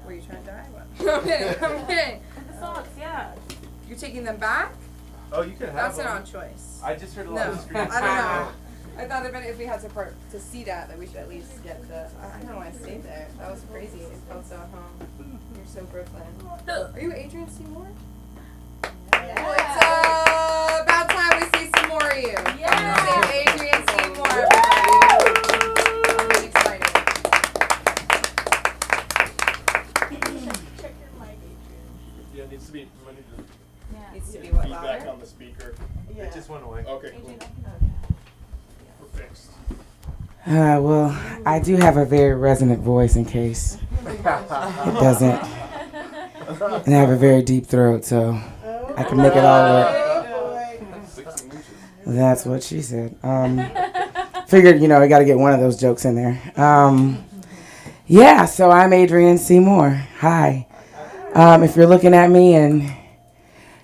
Were you trying to die? What? I'm kidding. I'm kidding. The socks, yeah. You're taking them back? Oh, you can have That's them. an odd choice. I just heard a lot No, of screams. I don't know. I thought if we had to see that we should at least get the. I don't know why I stayed there. That was crazy. It felt so at home. You're so Brooklyn. Are you Adrian Seymour? Yeah. Well, it's about time we see some more of you. Yeah. Say Adrian Seymour, everybody. I'm really excited. Check your mic, Adrian. Yeah, it needs to be. I need to Needs to be what, feedback louder? on the speaker. Yeah. It just went away. Okay, cool. Adrian, We're fixed. Well, I do have a very resonant voice in case it doesn't. And I have a very deep throat, so I can make it all work. 16 inches. That's what she said. Figured, you know, I got to get one of those jokes in there. Yeah, so I'm Adrian Seymour. Hi. If you're looking at me and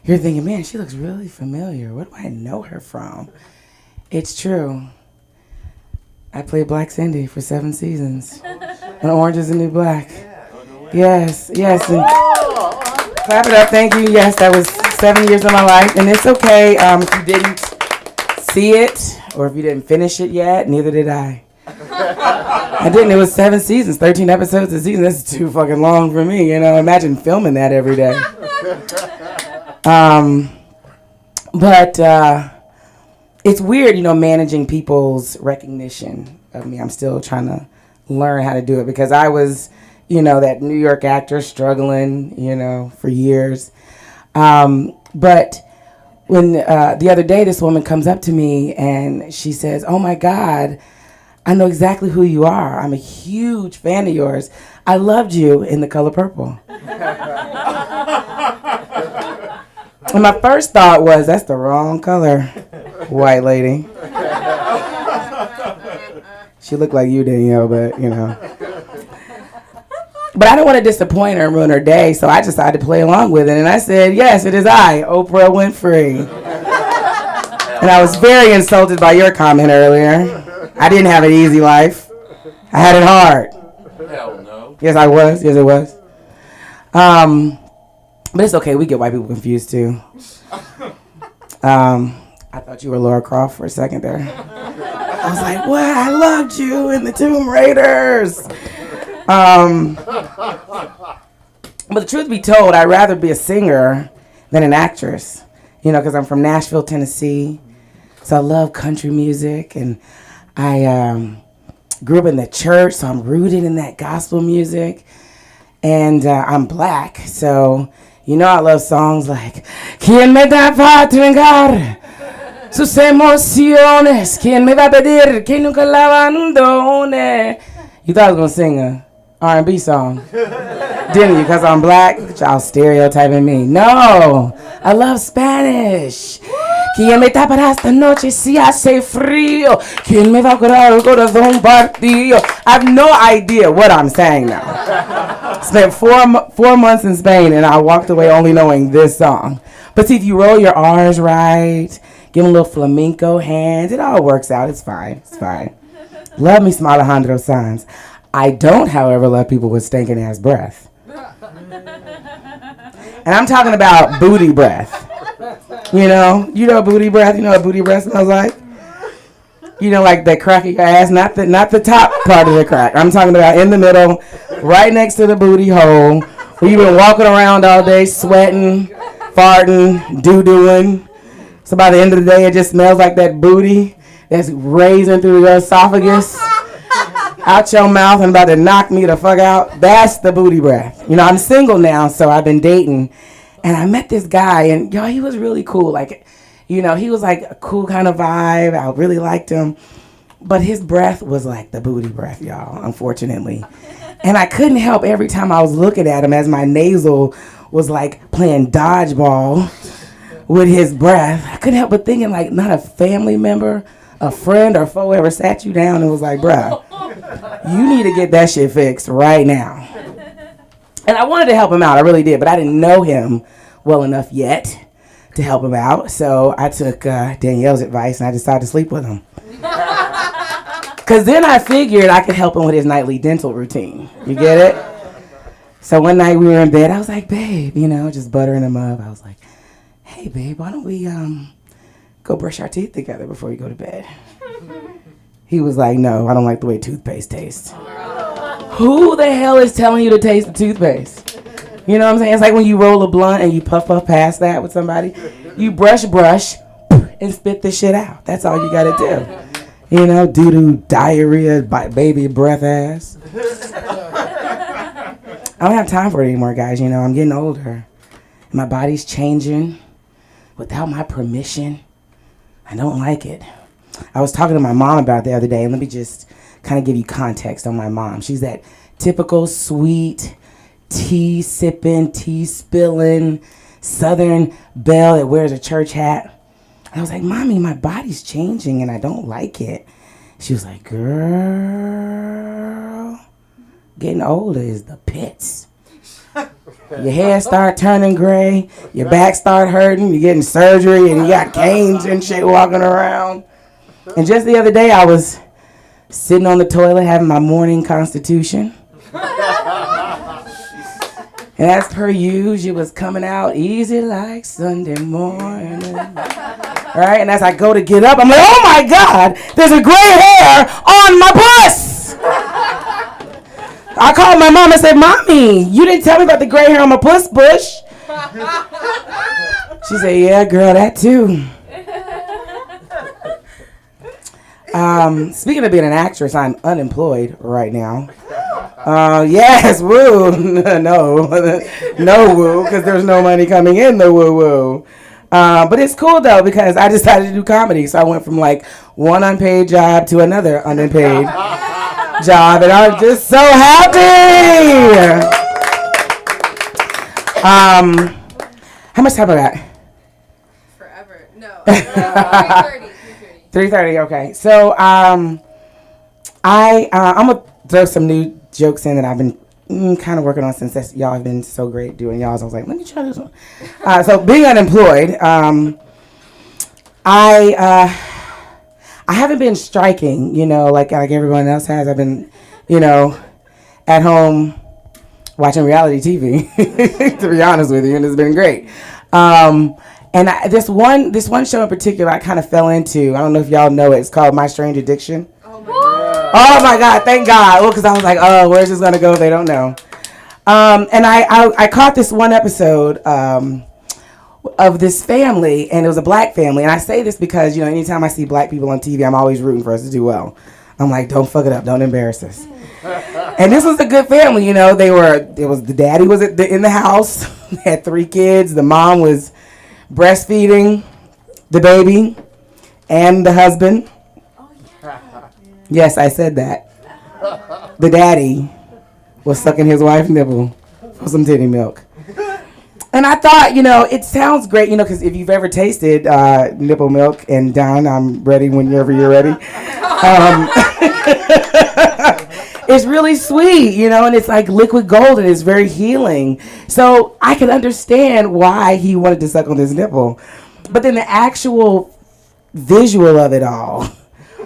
you're thinking, man, she looks really familiar. Where do I know her from? It's true. I played Black Cindy for 7 seasons. And Orange is the New Black. Yes. And clap it up. Thank you. Yes, that was 7 years of my life. And it's okay if you didn't see it or if you didn't finish it yet. Neither did I. I didn't. It was 7 seasons, 13 episodes a season. That's too fucking long for me. You know, imagine filming that every day. But it's weird, you know, managing people's recognition of me. I'm still trying to learn how to do it because I was, you know, that New York actor struggling, you know, for years. But when the other day this woman comes up to me and she says, "Oh my God, I know exactly who you are. I'm a huge fan of yours. I loved you in The Color Purple." And my first thought was, that's the wrong color, white lady. She looked like you, Danielle, but you know. But I didn't want to disappoint her and ruin her day, so I decided to play along with it. And I said, "Yes, it is I, Oprah Winfrey." And I was very insulted by your comment earlier. I didn't have an easy life. I had it hard. Hell no. Yes, I was. Yes, it was. But it's okay. We get white people confused, too. I thought you were Laura Croft for a second there. I was like, what? I loved you in the Tomb Raiders. But the truth be told, I'd rather be a singer than an actress. You know, because I'm from Nashville, Tennessee. So I love country music. And I grew up in the church, so I'm rooted in that gospel music. And I'm black, so you know I love songs like "Quien me da para trincar sus emociones, quien me va a pedir que nunca la abandone." You thought I was gonna sing a R&B song, didn't you? Because I'm black. Look at y'all stereotyping me. No, I love Spanish. ¿Quién me tapará esta noche si hace frío? ¿Quién me va a curar el corazón partido? I have no idea what I'm saying now. Spent 4 months in Spain and I walked away only knowing this song. But see, if you roll your R's right, give them little flamenco hands, it all works out. It's fine. It's fine. Love me some Alejandro Sanz. I don't, however, love people with stinking ass breath. And I'm talking about booty breath. You know booty breath. You know what booty breath smells like. You know, like the crack of your ass, not the top part of the crack. I'm talking about in the middle, right next to the booty hole, where you've been walking around all day, sweating, farting, doo-dooing. So by the end of the day, it just smells like that booty that's raising through your esophagus, out your mouth, and about to knock me the fuck out. That's the booty breath. You know, I'm single now, so I've been dating. And I met this guy, and yo, he was really cool. Like, you know, he was like a cool kind of vibe. I really liked him. But his breath was like the booty breath, y'all, unfortunately. And I couldn't help every time I was looking at him as my nasal was like playing dodgeball with his breath. I couldn't help but thinking like not a family member, a friend or foe ever sat you down and was like, bruh, you need to get that shit fixed right now. And I wanted to help him out, I really did, but I didn't know him well enough yet to help him out. So I took Danielle's advice and I decided to sleep with him. Because then I figured I could help him with his nightly dental routine. You get it? So one night we were in bed, I was like, babe, you know, just buttering him up. I was like, hey, babe, why don't we go brush our teeth together before you go to bed? He was like, no, I don't like the way toothpaste tastes. Who the hell is telling you to taste the toothpaste? You know what I'm saying? It's like when you roll a blunt and you puff past that with somebody. You brush, and spit the shit out. That's all you gotta do. You know, doo-doo, diarrhea, baby breath ass. I don't have time for it anymore, guys. You know, I'm getting older. My body's changing without my permission. I don't like it. I was talking to my mom about it the other day, and let me just kind of give you context on my mom. She's that typical sweet, tea sipping, tea spilling, Southern belle that wears a church hat. And I was like, Mommy, my body's changing and I don't like it. She was like, girl, getting older is the pits. Your hair start turning gray, your back start hurting, you're getting surgery and you got canes and shit walking around. And just the other day I was sitting on the toilet having my morning constitution. And as per usual, it was coming out easy like Sunday morning. Right? And as I go to get up, I'm like, oh my God, there's a gray hair on my puss. I called my mom and said, Mommy, you didn't tell me about the gray hair on my puss bush. She said, yeah, girl, that too. Speaking of being an actress, I'm unemployed right now. Yes, woo. No, woo, because there's no money coming in the woo-woo. But it's cool though because I decided to do comedy, so I went from like one unpaid job to another unpaid job, and I'm just so happy. How much time I got? Forever. No. 3:30. 3:30. Okay. So I'm gonna throw some new jokes in that I've been kind of working on since y'all have been so great doing y'all. So I was like, let me try this one. So being unemployed, I haven't been striking, like everyone else has. I've been, at home watching reality TV, to be honest with you, and it's been great. And this one show in particular, I kind of fell into. I don't know if y'all know it. It's called My Strange Addiction. Oh my God! Thank God. Well, because I was like, oh, where's this gonna go if they don't know? And I caught this one episode of this family, and it was a black family. And I say this because anytime I see black people on TV, I'm always rooting for us to do well. I'm like, don't fuck it up, don't embarrass us. And this was a good family, the daddy was in the house, had 3 kids. The mom was breastfeeding the baby and the husband. Yes, I said that. The daddy was sucking his wife's nipple for some titty milk. And I thought, it sounds great, because if you've ever tasted nipple milk, and Don, I'm ready whenever you're ready. It's really sweet, and it's like liquid gold, and it's very healing. So I can understand why he wanted to suck on his nipple. But then the actual visual of it all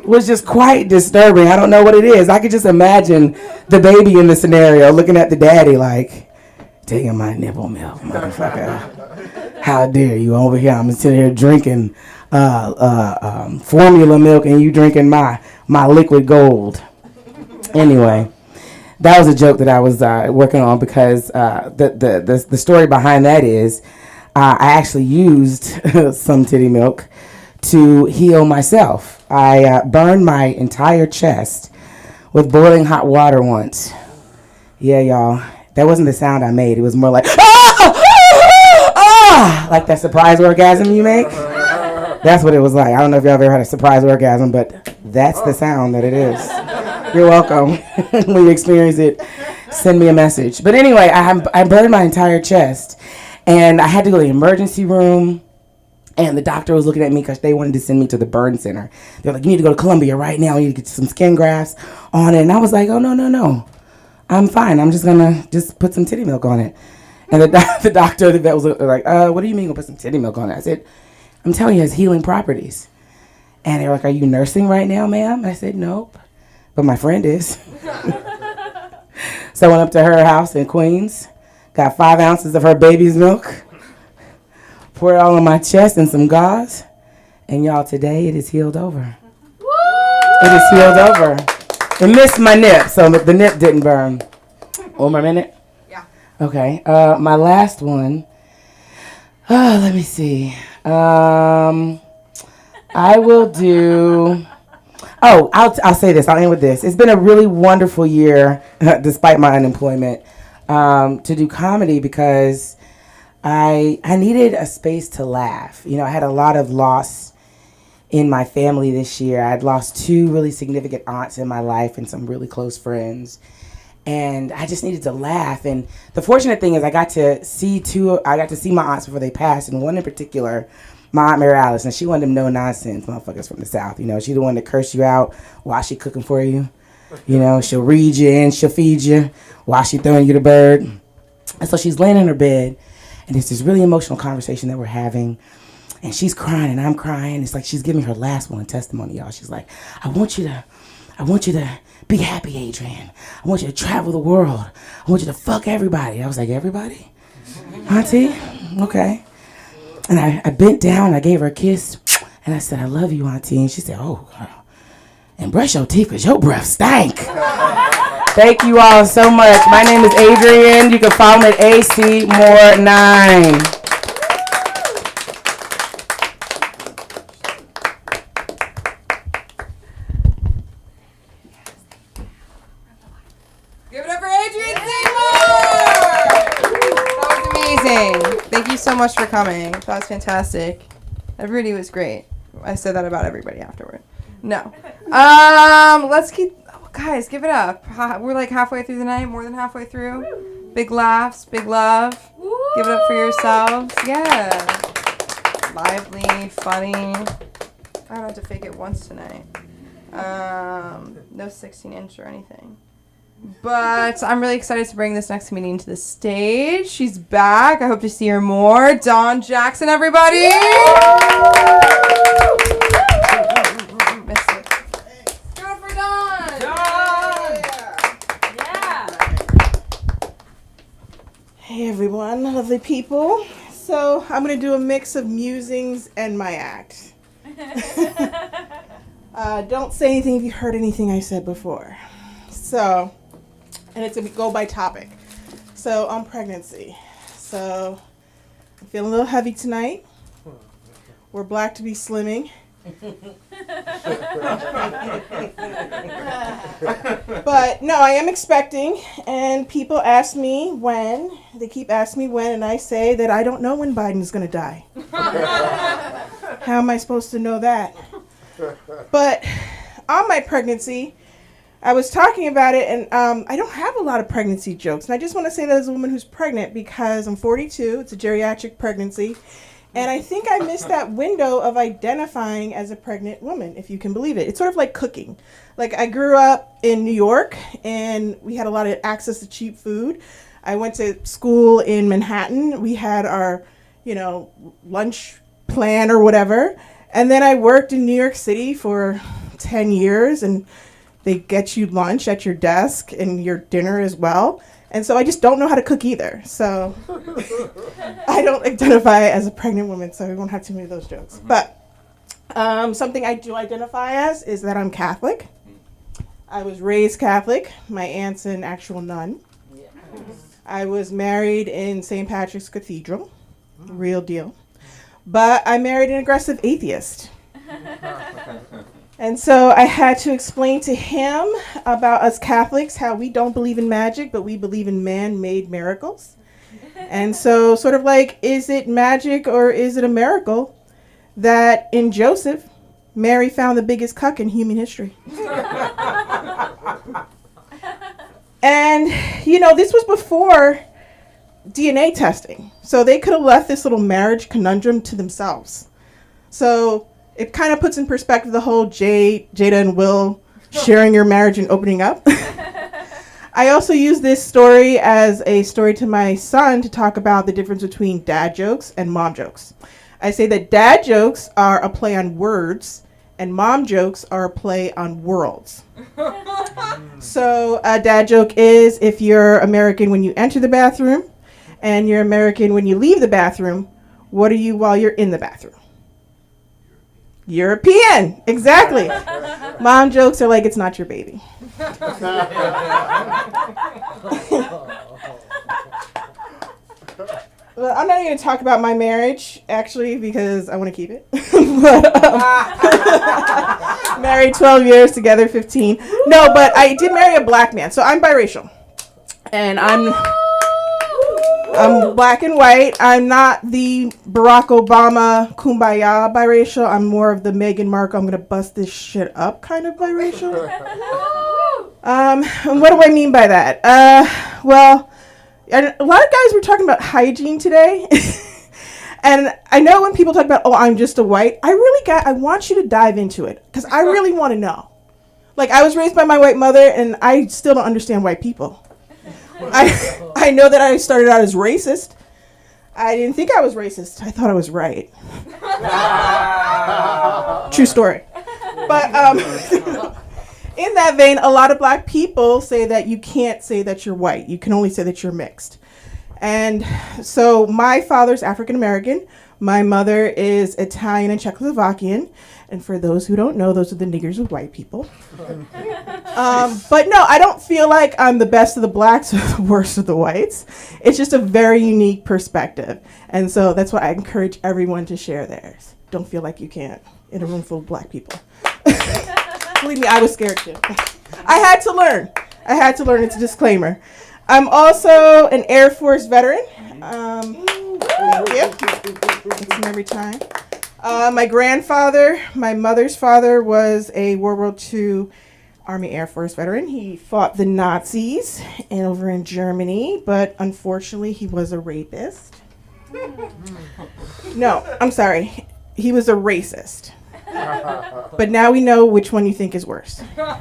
was just quite disturbing. I don't know what it is. I could just imagine the baby in the scenario looking at the daddy like, taking my nipple milk, motherfucker. How dare you over here? I'm sitting here drinking formula milk and you drinking my liquid gold. Anyway, that was a joke that I was working on because the story behind that is I actually used some titty milk to heal myself. I burned my entire chest with boiling hot water once. Yeah, y'all. That wasn't the sound I made. It was more like, like that surprise orgasm you make. That's what it was like. I don't know if y'all ever had a surprise orgasm, but that's the sound that it is. You're welcome. When you experience it, send me a message. But anyway, I burned my entire chest, and I had to go to the emergency room. And the doctor was looking at me because they wanted to send me to the burn center. They're like, you need to go to Columbia right now. You need to get some skin grafts on it. And I was like, oh, no. I'm fine. I'm just going to put some titty milk on it. And the doctor, the vet was like, what do you mean you're going to put some titty milk on it? I said, I'm telling you, it has healing properties. And they were like, are you nursing right now, ma'am? I said, nope. But my friend is. So I went up to her house in Queens, got 5 ounces of her baby's milk, poured it all on my chest and some gauze. And y'all, today it is healed over. Woo! It is healed over. It missed my nip, so the nip didn't burn. 1 more minute? Yeah. Okay. My last one. Let me see. I will do... Oh, I'll say this. I'll end with this. It's been a really wonderful year, despite my unemployment, to do comedy because I needed a space to laugh. I had a lot of loss in my family this year. I'd lost 2 really significant aunts in my life and some really close friends. And I just needed to laugh. And the fortunate thing is I got to see my aunts before they passed. And one in particular, my Aunt Mary Alice, and she one of them no-nonsense motherfuckers from the South. She's the one that curse you out while she cooking for you. She'll read you and she'll feed you while she throwing you the bird. And so she's laying in her bed. And it's this really emotional conversation that we're having. And she's crying and I'm crying. It's like she's giving her last one testimony, y'all. She's like, I want you to be happy, Adrian. I want you to travel the world. I want you to fuck everybody. I was like, everybody? Auntie? Okay. And I bent down, I gave her a kiss. And I said, I love you, Auntie. And she said, oh, girl. And brush your teeth because your breath stank. Thank you all so much. My name is Adrian. You can follow me at AC Moore 9. Give it up for Adrian Seymour! That was amazing. Thank you so much. much for coming. That was fantastic. Everybody was great. I said that about everybody afterward. No. Let's keep... Oh, guys, give it up. We're like halfway through the night, more than halfway through. Big laughs, big love. Give it up for yourselves. Yeah. Lively, funny. I don't have to fake it once tonight. No 16-inch or anything. But I'm really excited to bring this next comedian to the stage. She's back. I hope to see her more. Dawn Jackson, everybody. Missed it. Go for Dawn. Yeah. Hey everyone, lovely people. So I'm going to do a mix of musings and my act. Don't say anything if you heard anything I said before. So, and it's going to go by topic. So on pregnancy. So I'm feeling a little heavy tonight. We're black to be slimming. But no, I am expecting, and people ask me when. They keep asking me when, and I say that I don't know when Biden's going to die. How am I supposed to know that? But on my pregnancy, I was talking about it, and I don't have a lot of pregnancy jokes. And I just want to say that as a woman who's pregnant, because I'm 42, it's a geriatric pregnancy, and I think I missed that window of identifying as a pregnant woman, if you can believe it. It's sort of like cooking. Like, I grew up in New York, and we had a lot of access to cheap food. I went to school in Manhattan. We had our, lunch plan or whatever. And then I worked in New York City for 10 years, and they get you lunch at your desk and your dinner as well. And so I just don't know how to cook either. So I don't identify as a pregnant woman, so we won't have too many of those jokes. But something I do identify as is that I'm Catholic. I was raised Catholic. My aunt's an actual nun. I was married in St. Patrick's Cathedral. Real deal. But I married an aggressive atheist. And so I had to explain to him about us Catholics, how we don't believe in magic, but we believe in man-made miracles. And so sort of like, is it magic or is it a miracle that in Joseph, Mary found the biggest cuck in human history? And, this was before DNA testing. So they could have left this little marriage conundrum to themselves. So it kind of puts in perspective the whole Jada and Will sharing your marriage and opening up. I also use this story as a story to my son to talk about the difference between dad jokes and mom jokes. I say that dad jokes are a play on words and mom jokes are a play on worlds. So a dad joke is if you're American when you enter the bathroom and you're American when you leave the bathroom, what are you while you're in the bathroom? European, exactly. Mom jokes are like, it's not your baby. Well, I'm not even going to talk about my marriage, actually, because I want to keep it. But, married 12 years, together 15. No, but I did marry a black man, so I'm biracial. And I'm black and white. I'm not the Barack Obama kumbaya biracial. I'm more of the Meghan Markle, I'm going to bust this shit up kind of biracial. And what do I mean by that? Well, a lot of guys were talking about hygiene today. And I know when people talk about, I'm just a white, I want you to dive into it. Because I really want to know. Like, I was raised by my white mother, and I still don't understand white people. I know that I started out as racist. I didn't think I was racist. I thought I was right. True story. But in that vein, a lot of black people say that you can't say that you're white. You can only say that you're mixed. And so my father's African American. My mother is Italian and Czechoslovakian. And for those who don't know, those are the niggers of white people. But no, I don't feel like I'm the best of the blacks or the worst of the whites. It's just a very unique perspective. And so that's why I encourage everyone to share theirs. Don't feel like you can't in a room full of black people. Believe me, I was scared too. I had to learn. It's a disclaimer. I'm also an Air Force veteran. Thank you. Gets him every time. My grandfather, my mother's father, was a World War II Army Air Force veteran. He fought the Nazis over in Germany, but unfortunately he was a rapist. No, I'm sorry. He was a racist. But now we know which one you think is worse. But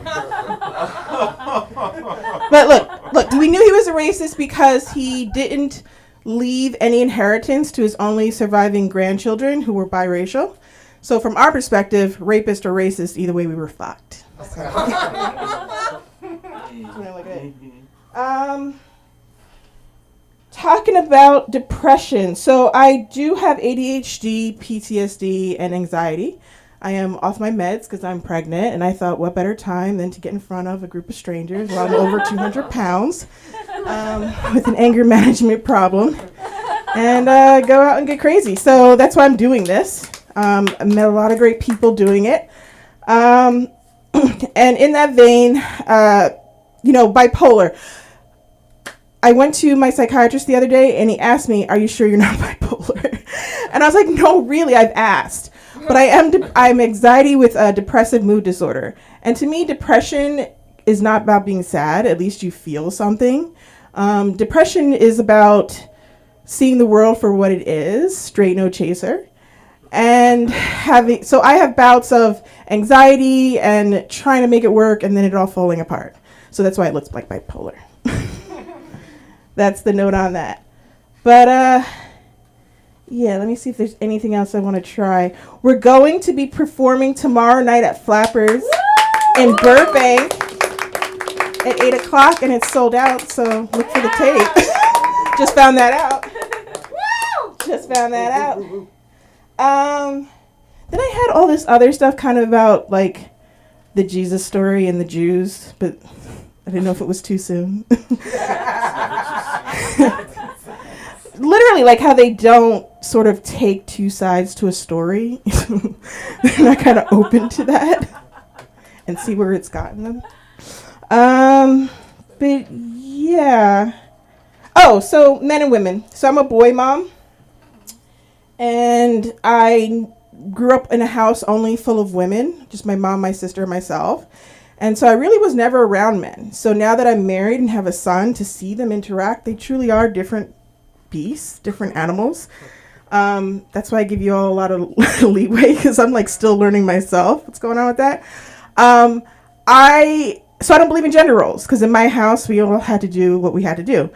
look, we knew he was a racist because he didn't leave any inheritance to his only surviving grandchildren who were biracial. So from our perspective, rapist or racist, either way we were fucked. Talking about depression. So I do have ADHD, PTSD, and anxiety. I am off my meds because I'm pregnant, and I thought, what better time than to get in front of a group of strangers while I'm over 200 pounds with an anger management problem and go out and get crazy. So that's why I'm doing this. I met a lot of great people doing it. And in that vein, bipolar. I went to my psychiatrist the other day, and he asked me, are you sure you're not bipolar? And I was like, no, really, I've asked. But I'm anxiety with a depressive mood disorder. And to me, depression is not about being sad. At least you feel something. Depression is about seeing the world for what it is, straight no chaser. And so I have bouts of anxiety and trying to make it work and then it all falling apart. So that's why it looks like bipolar. That's the note on that. But yeah, let me see if there's anything else I want to try. We're going to be performing tomorrow night at Flappers in Burbank at 8 o'clock, and it's sold out, so look for the tape. Just found that out. Then I had all this other stuff kind of about, like, the Jesus story and the Jews, but I didn't know if it was too soon. Literally, like how they don't sort of take two sides to a story. They're not kind of open to that and see where it's gotten them. But yeah. Oh, so men and women. So I'm a boy mom. And I grew up in a house only full of women, just my mom, my sister, and myself. And so I really was never around men. So now that I'm married and have a son, to see them interact, they truly are different beasts, different animals. That's why I give you all a lot of leeway, because I'm like still learning myself what's going on with that. I don't believe in gender roles, because in my house we all had to do what we had to do.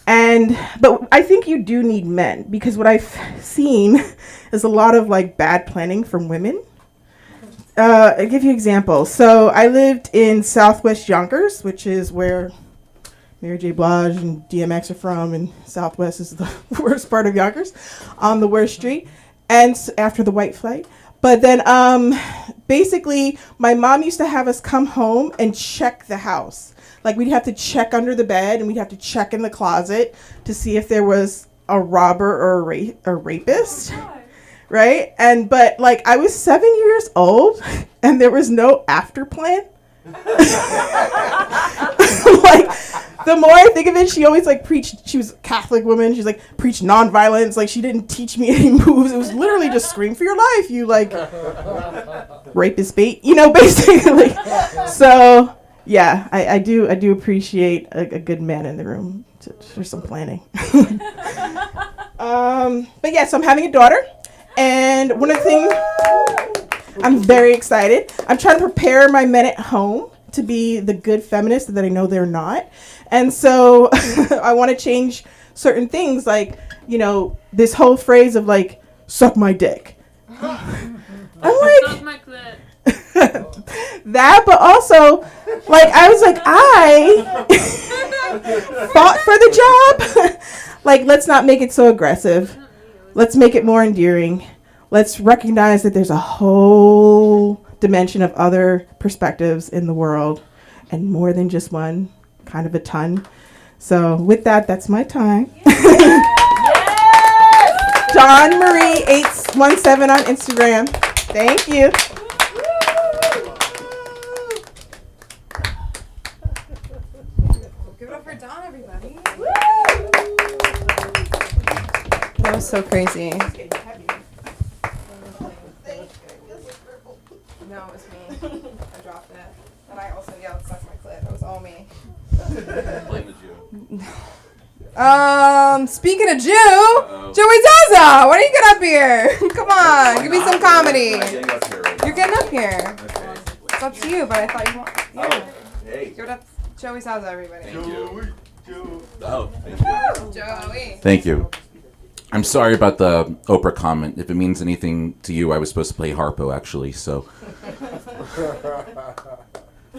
But I think you do need men, because what I've seen is a lot of like bad planning from women. I'll give you examples. So I lived in Southwest Yonkers, which is where Mary J. Blige and DMX are from, and Southwest is the worst part of Yonkers, on the worst street, and after the white flight. But then basically my mom used to have us come home and check the house. Like we'd have to check under the bed and we'd have to check in the closet to see if there was a robber or a rapist. Right? But like I was 7 years old and there was no after plan. Like the more I think of it, she always like preached. She was a Catholic woman. She's like preached nonviolence. Like she didn't teach me any moves. It was literally just scream for your life. You like rapist bait, basically. So yeah, I do appreciate a good man in the room for some planning. But yeah, so I'm having a daughter, and one of the things I'm very excited. I'm trying to prepare my men at home to be the good feminist that I know they're not. And so I want to change certain things, like, this whole phrase of like, suck my dick. I'm like, Suck my clit. that, but also, like, I was like, I fought for the job. Like, let's not make it so aggressive. Let's make it more endearing. Let's recognize that there's a whole dimension of other perspectives in the world, and more than just one, kind of a ton. So with that, that's my time. Yes! Dawn Marie 817 on Instagram. Thank you. Give it up for Dawn, everybody. That was so crazy. No, it was me. I dropped it. And I also yelled, suck my clit. It was all me. Blame the Jew. Speaking of Jew, Joey Zaza, why don't you get up here? Come on, give me some comedy. You're getting up here. Okay. It's up to you, but I thought you want. Yeah. Hey. Give it up, Joey Zaza, everybody. Thank you. Joe. Oh, thank you. Joey. Thank you. I'm sorry about the Oprah comment. If it means anything to you, I was supposed to play Harpo actually. So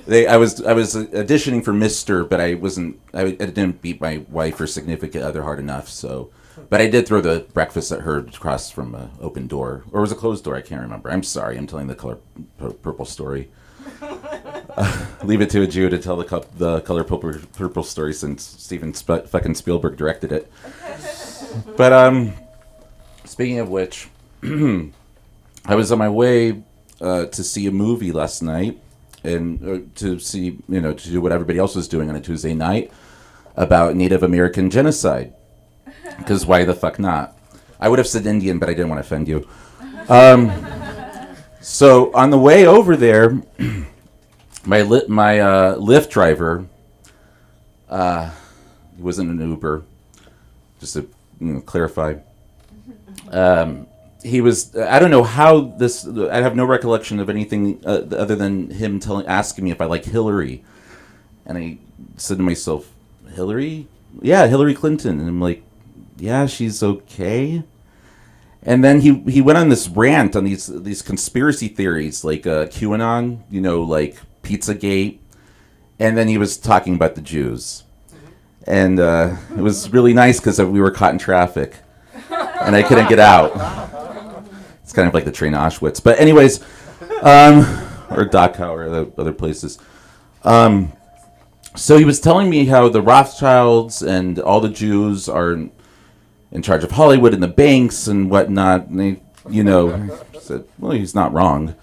I was auditioning for Mr., but I wasn't. I didn't beat my wife or significant other hard enough. So, but I did throw the breakfast at her across from an open door, or was it a closed door? I can't remember. I'm sorry. I'm telling the color purple story. Leave it to a Jew to tell the color purple story since Steven fucking Spielberg directed it. But speaking of which, I was on my way to see a movie last night and to see, to do what everybody else was doing on a Tuesday night about Native American genocide. Because why the fuck not? I would have said Indian, but I didn't want to offend you. So on the way over there, my Lyft driver, he wasn't an Uber, just to clarify. He was, I don't know how this, I have no recollection of anything other than him asking me if I like Hillary. And I said to myself, Hillary? Yeah, Hillary Clinton. And I'm like, yeah, she's okay. And then he went on this rant on these conspiracy theories like QAnon, like Pizzagate. And then he was talking about the Jews. And it was really nice because we were caught in traffic. And I couldn't get out. It's kind of like the train to Auschwitz. But anyways, or Dachau or the other places. So he was telling me how the Rothschilds and all the Jews are in charge of Hollywood and the banks and whatnot. And they, said, well, he's not wrong.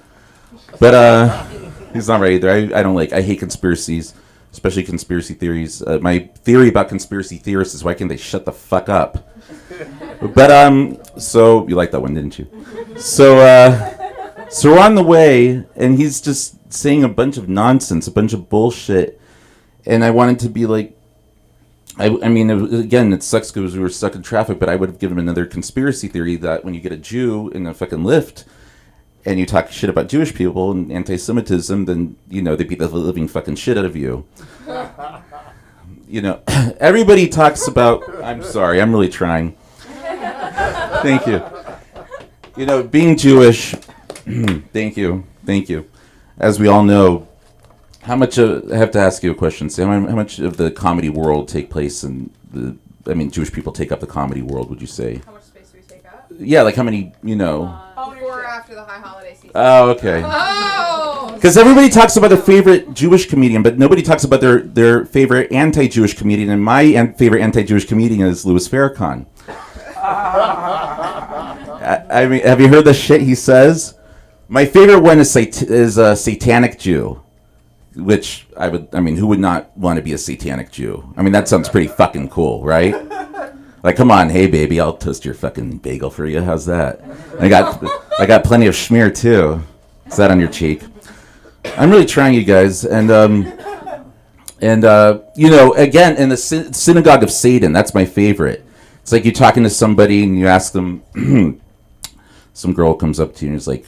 But he's not right either. I hate conspiracies, especially conspiracy theories. My theory about conspiracy theorists is why can't they shut the fuck up? But so you liked that one, didn't you? So we're on the way, and he's just saying a bunch of nonsense, a bunch of bullshit, and I wanted to be like, I mean, it sucks because we were stuck in traffic, but I would have given him another conspiracy theory that when you get a Jew in a fucking Lyft, and you talk shit about Jewish people and anti-Semitism, then they beat the living fucking shit out of you. Everybody talks about. I'm sorry, I'm really trying. Thank you. Being Jewish, thank you. As we all know, I have to ask you a question, Sam. How much of the comedy world take place in Jewish people take up the comedy world, would you say? How much space do we take up? Yeah, like how many, Before or after the high holiday season. Oh, okay. Oh! Because everybody talks about their favorite Jewish comedian, but nobody talks about their favorite anti-Jewish comedian, and my favorite anti-Jewish comedian is Louis Farrakhan. I mean, have you heard the shit he says? My favorite one is a satanic Jew, which who would not want to be a satanic Jew? I mean, that sounds pretty fucking cool, right? Like, come on, hey baby, I'll toast your fucking bagel for you. How's that? I got plenty of schmear too. Is that on your cheek? I'm really trying, you guys, and again, in the synagogue of Satan, that's my favorite. It's like you're talking to somebody and you ask them, some girl comes up to you and is like,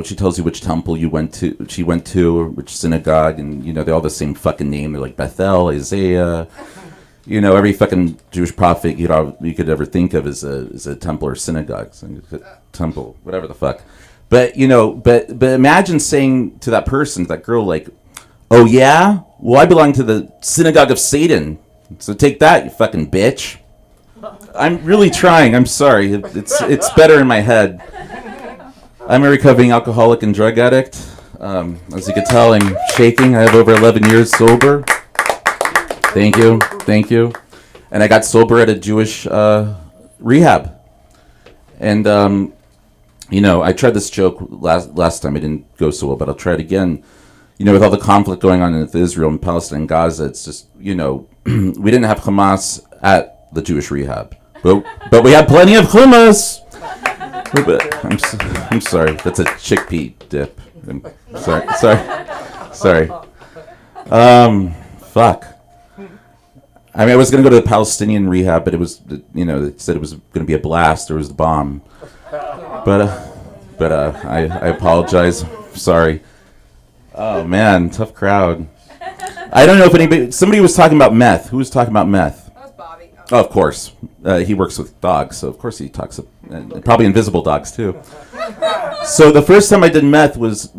she tells you which temple she went to, or which synagogue, and they're all the same fucking name. They're like Bethel, Isaiah, every fucking Jewish prophet you could ever think of is a temple or synagogue, temple, whatever the fuck. But but imagine saying to that person, that girl, like, oh yeah, well I belong to the synagogue of Satan. So take that, you fucking bitch. I'm really trying. I'm sorry. It's better in my head. I'm a recovering alcoholic and drug addict. As you can tell, I'm shaking. I have over 11 years sober. Thank you. And I got sober at a Jewish rehab. And I tried this joke last time. It didn't go so well, but I'll try it again. With all the conflict going on with Israel and Palestine and Gaza, it's just, we didn't have Hamas at the Jewish rehab. But we have plenty of hummus. I'm sorry. That's a chickpea dip. I'm sorry. Fuck. I mean, I was gonna go to the Palestinian rehab, but it was, they said it was gonna be a blast. There was the bomb. But I apologize. Sorry. Oh man, tough crowd. I don't know if somebody was talking about meth. Who was talking about meth? That was Bobby. Oh, of course. He works with dogs, so of course he talks, and probably invisible dogs too. So the first time I did meth was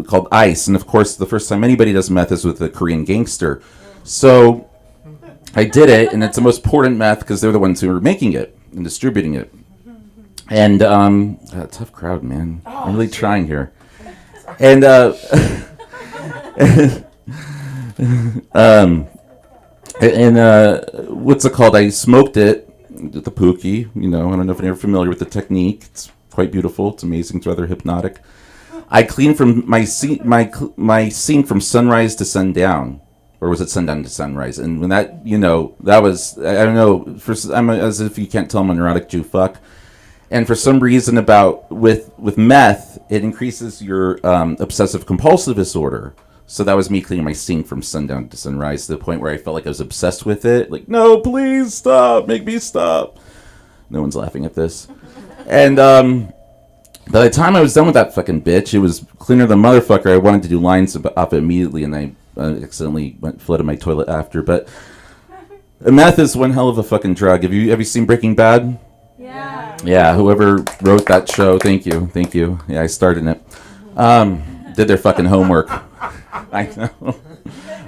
called Ice, and of course the first time anybody does meth is with a Korean gangster. So I did it, and it's the most important meth because they're the ones who are making it and distributing it. And tough crowd, man. I'm really trying here. And what's it called? I smoked it with the Pookie. I don't know if you're familiar with the technique. It's quite beautiful. It's amazing. It's rather hypnotic. I cleaned from my sink from sunrise to sundown. Or was it sundown to sunrise? And when that was, I don't know, I'm as if you can't tell I'm a neurotic Jew fuck. And for some reason with meth, it increases your obsessive compulsive disorder. So that was me cleaning my sink from sundown to sunrise to the point where I felt like I was obsessed with it. Like, no, please stop, make me stop. No one's laughing at this. And by the time I was done with that fucking bitch, it was cleaner than motherfucker. I wanted to do lines off it immediately, and I accidentally flooded my toilet after. But meth is one hell of a fucking drug. Have you seen Breaking Bad? Yeah. Yeah, whoever wrote that show, thank you. Yeah, I starred in it. Did their fucking homework. I know.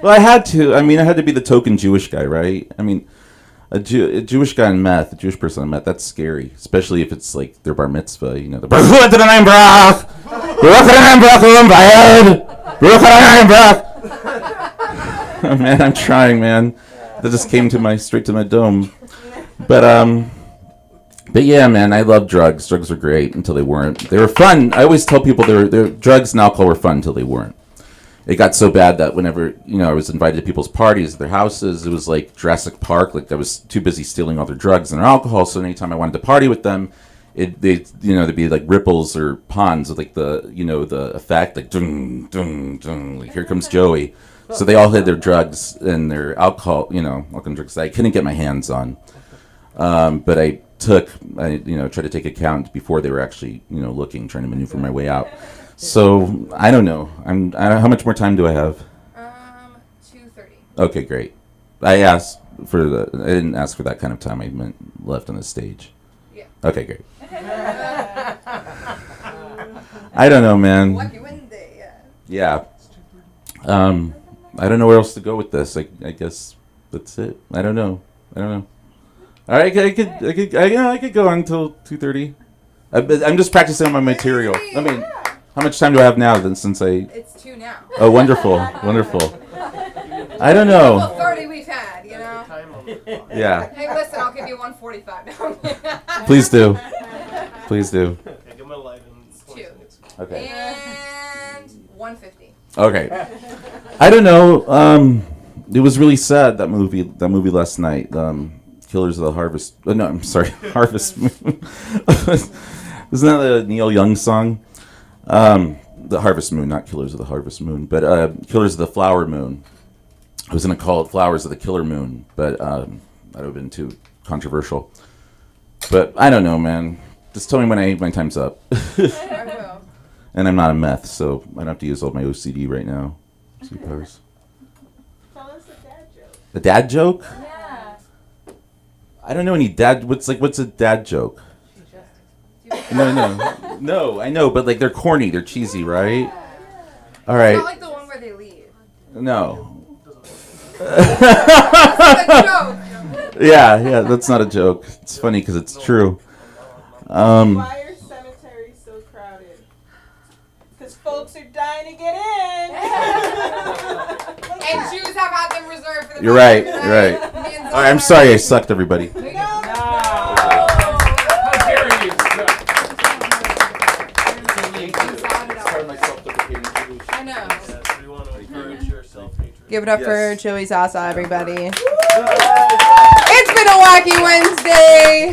Well, I had to. I mean, I had to be the token Jewish guy, right? I mean, a Jewish guy in meth, a Jewish person in meth, that's scary. Especially if it's like their bar mitzvah, the Oh man, I'm trying, man. That just came straight to my dome. But yeah, man, I love drugs. Drugs are great until they weren't. They were fun. I always tell people drugs and alcohol were fun until they weren't. It got so bad that whenever, I was invited to people's parties at their houses, it was like Jurassic Park. Like I was too busy stealing all their drugs and their alcohol. So anytime I wanted to party with them, there'd be like ripples or ponds with like the effect, like dung, dung, dung, like here comes Joey. So they all had their drugs and their alcohol, alcohol drugs that I couldn't get my hands on. But I tried to take account before they were actually, trying to maneuver my way out. So I don't know. How much more time do I have? 2:30. Okay, great. I asked I didn't ask for that kind of time. I meant left on the stage. Yeah. Okay, great. I don't know, man. Wacky Wednesday, yeah. I don't know where else to go with this. I guess that's it. I don't know. All right, I could go until 2:30. I'm just practicing on my material. I mean, how much time do I have now? Then since it's 2 now. Oh, wonderful. I don't know. 30 we've had, Yeah. Hey, listen, I'll give you 145 now. Please do. Okay, give my light in 20 2. seconds. Okay. And 150. Okay. I don't know. It was really sad, that movie last night. Killers of the Harvest. No, I'm sorry, Harvest Moon. Isn't that a Neil Young song? The Harvest Moon, not Killers of the Harvest Moon, but Killers of the Flower Moon. I was going to call it Flowers of the Killer Moon, but that would have been too controversial. But I don't know, man. Just tell me when my time's up. I will. And I'm not a meth, so I don't have to use all my OCD right now. Superpowers. Tell us a dad joke. A dad joke? Yeah. I don't know any dad. What's a dad joke? No. I know, but like they're corny, they're cheesy, right? All right. It's not like the one where they leave. No. That's a joke. Yeah, that's not a joke. It's funny because it's true. Why are cemeteries so crowded? Because folks are dying to get in. And Jews have had them reserved for the You're right. All right, I'm sorry I sucked, everybody. I know. Yes, we want to encourage your self-hatred. Give it up Yes. for Joey Zaza, everybody. It's been to Wacky Wednesday.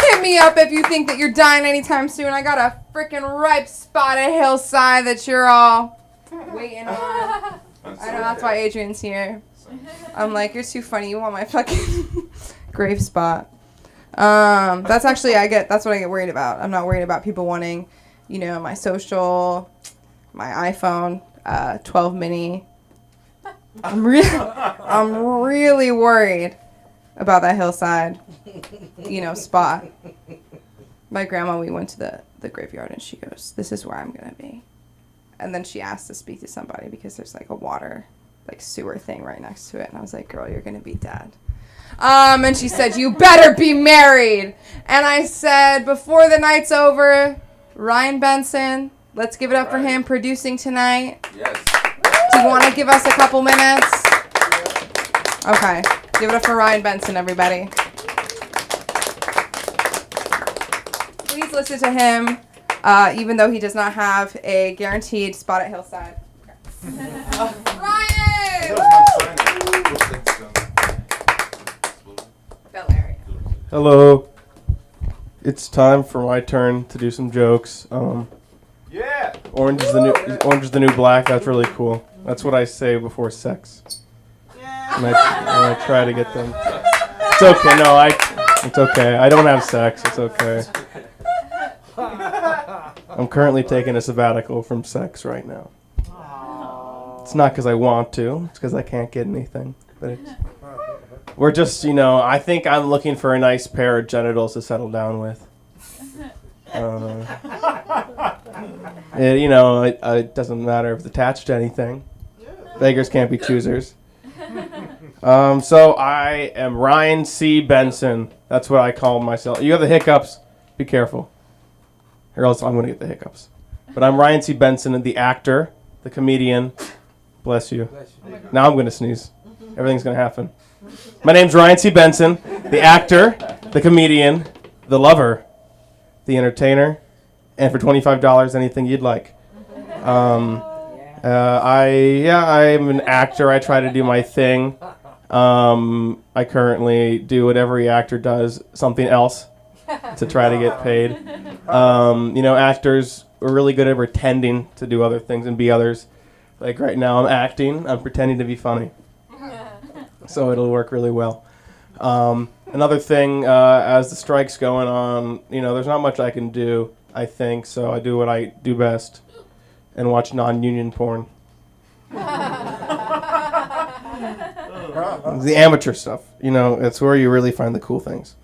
Hit me up if you think that you're dying anytime soon. I got a freaking ripe spotted hillside that you're all waiting on. I know, that's why Adrian's here. I'm like, you're too funny. You want my fucking grave spot. That's what I get worried about. I'm not worried about people wanting, my social, my iPhone 12 mini. I'm really worried about that hillside, spot. My grandma, we went to the graveyard and she goes, "This is where I'm going to be." And then she asked to speak to somebody because there's like a water, like sewer thing right next to it. And I was like, "Girl, you're going to be dead." And she said, "You better be married." And I said, before the night's over, Ryan Benson, let's give it up for him producing tonight. Yes. Do you want to give us a couple minutes? Okay. Give it up for Ryan Benson, everybody. Please listen to him, even though he does not have a guaranteed spot at Hillside. Ryan! Bel Air. Hello. It's time for my turn to do some jokes. Yeah. Orange is the new black. That's really cool. That's what I say before sex. And I try to get them. It's okay. No, it's okay. I don't have sex. It's okay. I'm currently taking a sabbatical from sex right now. It's not because I want to. It's because I can't get anything. But we're just, I think I'm looking for a nice pair of genitals to settle down with. It doesn't matter if it's attached to anything. Beggars can't be choosers. So I am Ryan C. Benson. That's what I call myself. You have the hiccups. Be careful. Or else I'm going to get the hiccups. But I'm Ryan C. Benson, the actor, the comedian. Bless you. Now I'm going to sneeze. Everything's going to happen. My name's Ryan C. Benson, the actor, the comedian, the lover, the entertainer, and for $25, anything you'd like. I'm an actor. I try to do my thing. I currently do what every actor does, something else, to try to get paid. Actors are really good at pretending to do other things and be others. Like right now, I'm acting. I'm pretending to be funny. So it'll work really well. Another thing, as the strike's going on, there's not much I can do, I think, so I do what I do best and watch non-union porn. The amateur stuff, it's where you really find the cool things.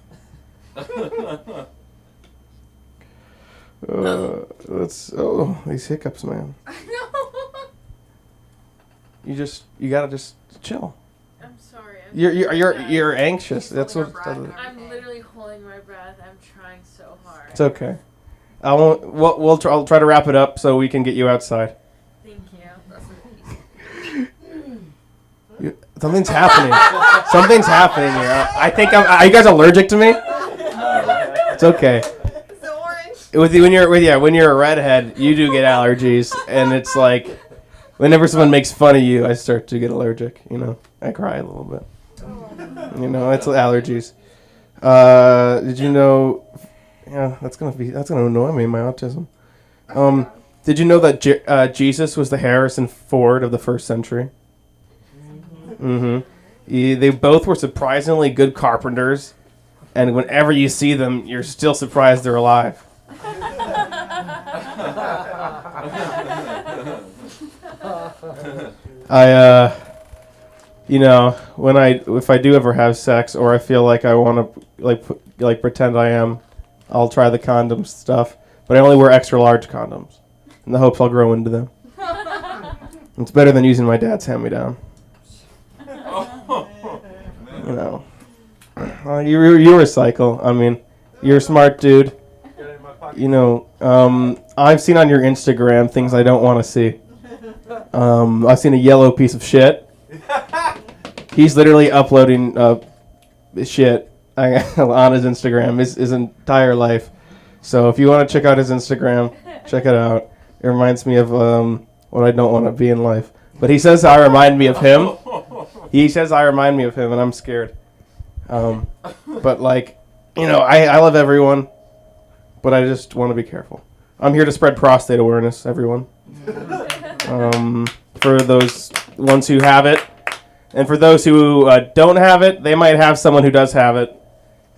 These hiccups, man. I know. You gotta just chill. I'm sorry. You're anxious. That's what. I'm literally holding my breath. I'm trying so hard. It's okay. I'll try to wrap it up so we can get you outside. Thank you. Something's happening. Something's happening here. I think are you guys allergic to me? It's okay. It's orange. When you're a redhead, you do get allergies, and it's like whenever someone makes fun of you, I start to get allergic. I cry a little bit. It's allergies. Did you know? Yeah, that's gonna annoy me. My autism. Did you know that Jesus was the Harrison Ford of the first century? Mm-hmm. They both were surprisingly good carpenters, and whenever you see them, you're still surprised they're alive. If I do ever have sex, or I feel like I want to pretend I am, I'll try the condom stuff, but I only wear extra large condoms, in the hopes I'll grow into them. It's better than using my dad's hand-me-down. You recycle. I mean, you're a smart dude. I've seen on your Instagram things I don't want to see. I've seen a yellow piece of shit. He's literally uploading shit on his Instagram, his entire life. So if you want to check out his Instagram, check it out. It reminds me of what I don't want to be in life. But he says I remind me of him. He says I remind me of him, and I'm scared. But like, you know, I love everyone, but I just want to be careful. I'm here to spread prostate awareness, everyone. For those ones who have it, and for those who don't have it, they might have someone who does have it.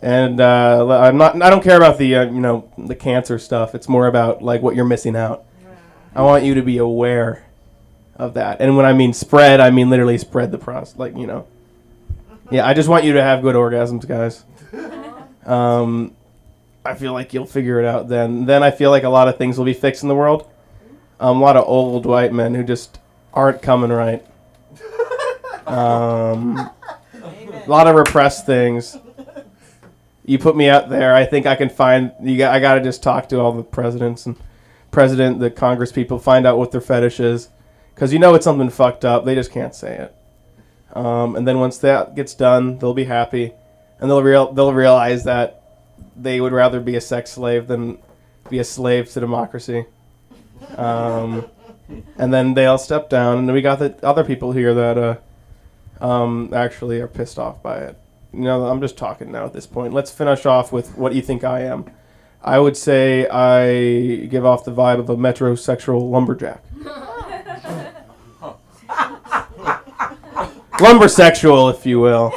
And I don't care about the the cancer stuff. It's more about like what you're missing out. I want you to be aware of that. And when I mean spread, I mean literally spread the prostate. Like, you know. Yeah, I just want you to have good orgasms, guys. I feel like you'll figure it out then. Then I feel like a lot of things will be fixed in the world. A lot of old white men who just aren't coming right. A lot of repressed things. You put me out there, I think I can find. I got to just talk to all the presidents and the Congress people, find out what their fetish is, because you know it's something fucked up. They just can't say it. And then once that gets done, they'll be happy, and they'll realize that they would rather be a sex slave than be a slave to democracy. And then they'll step down, and then we got the other people here that actually are pissed off by it. You know, I'm just talking now at this point. Let's finish off with what you think I am. I would say I give off the vibe of a metrosexual lumberjack. Lumbersexual, if you will.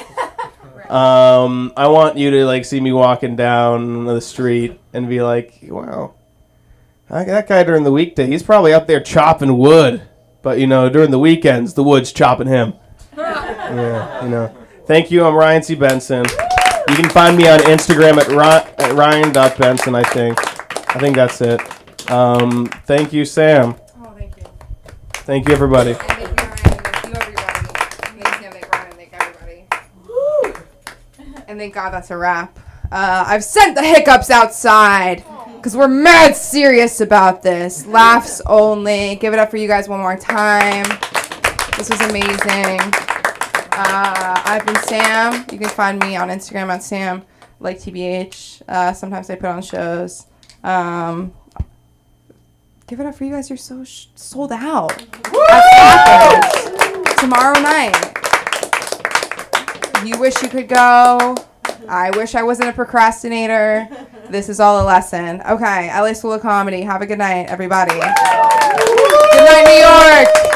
I want you to like see me walking down the street and be like, wow, that guy during the weekday, he's probably out there chopping wood. But, you know, during the weekends, the wood's chopping him. Yeah, you know. Thank you. I'm Ryan C. Benson. You can find me on Instagram at Ryan.Benson, I think. I think that's it. Thank you, Sam. Oh, thank you. Thank you, everybody. And thank you, Ryan. Thank you, everybody. Thank Sam, thank Ryan, thank everybody. And thank God that's a wrap. I've sent the hiccups outside because we're mad serious about this. Laughs only. Give it up for you guys one more time. This was amazing. I've been Sam. You can find me on Instagram at Sam, like TBH. Sometimes I put on shows. Give it up for you guys. You're so sold out. At Slackers tomorrow night. You wish you could go. I wish I wasn't a procrastinator. This is all a lesson. Okay, LA School of Comedy. Have a good night, everybody. Good night, New York.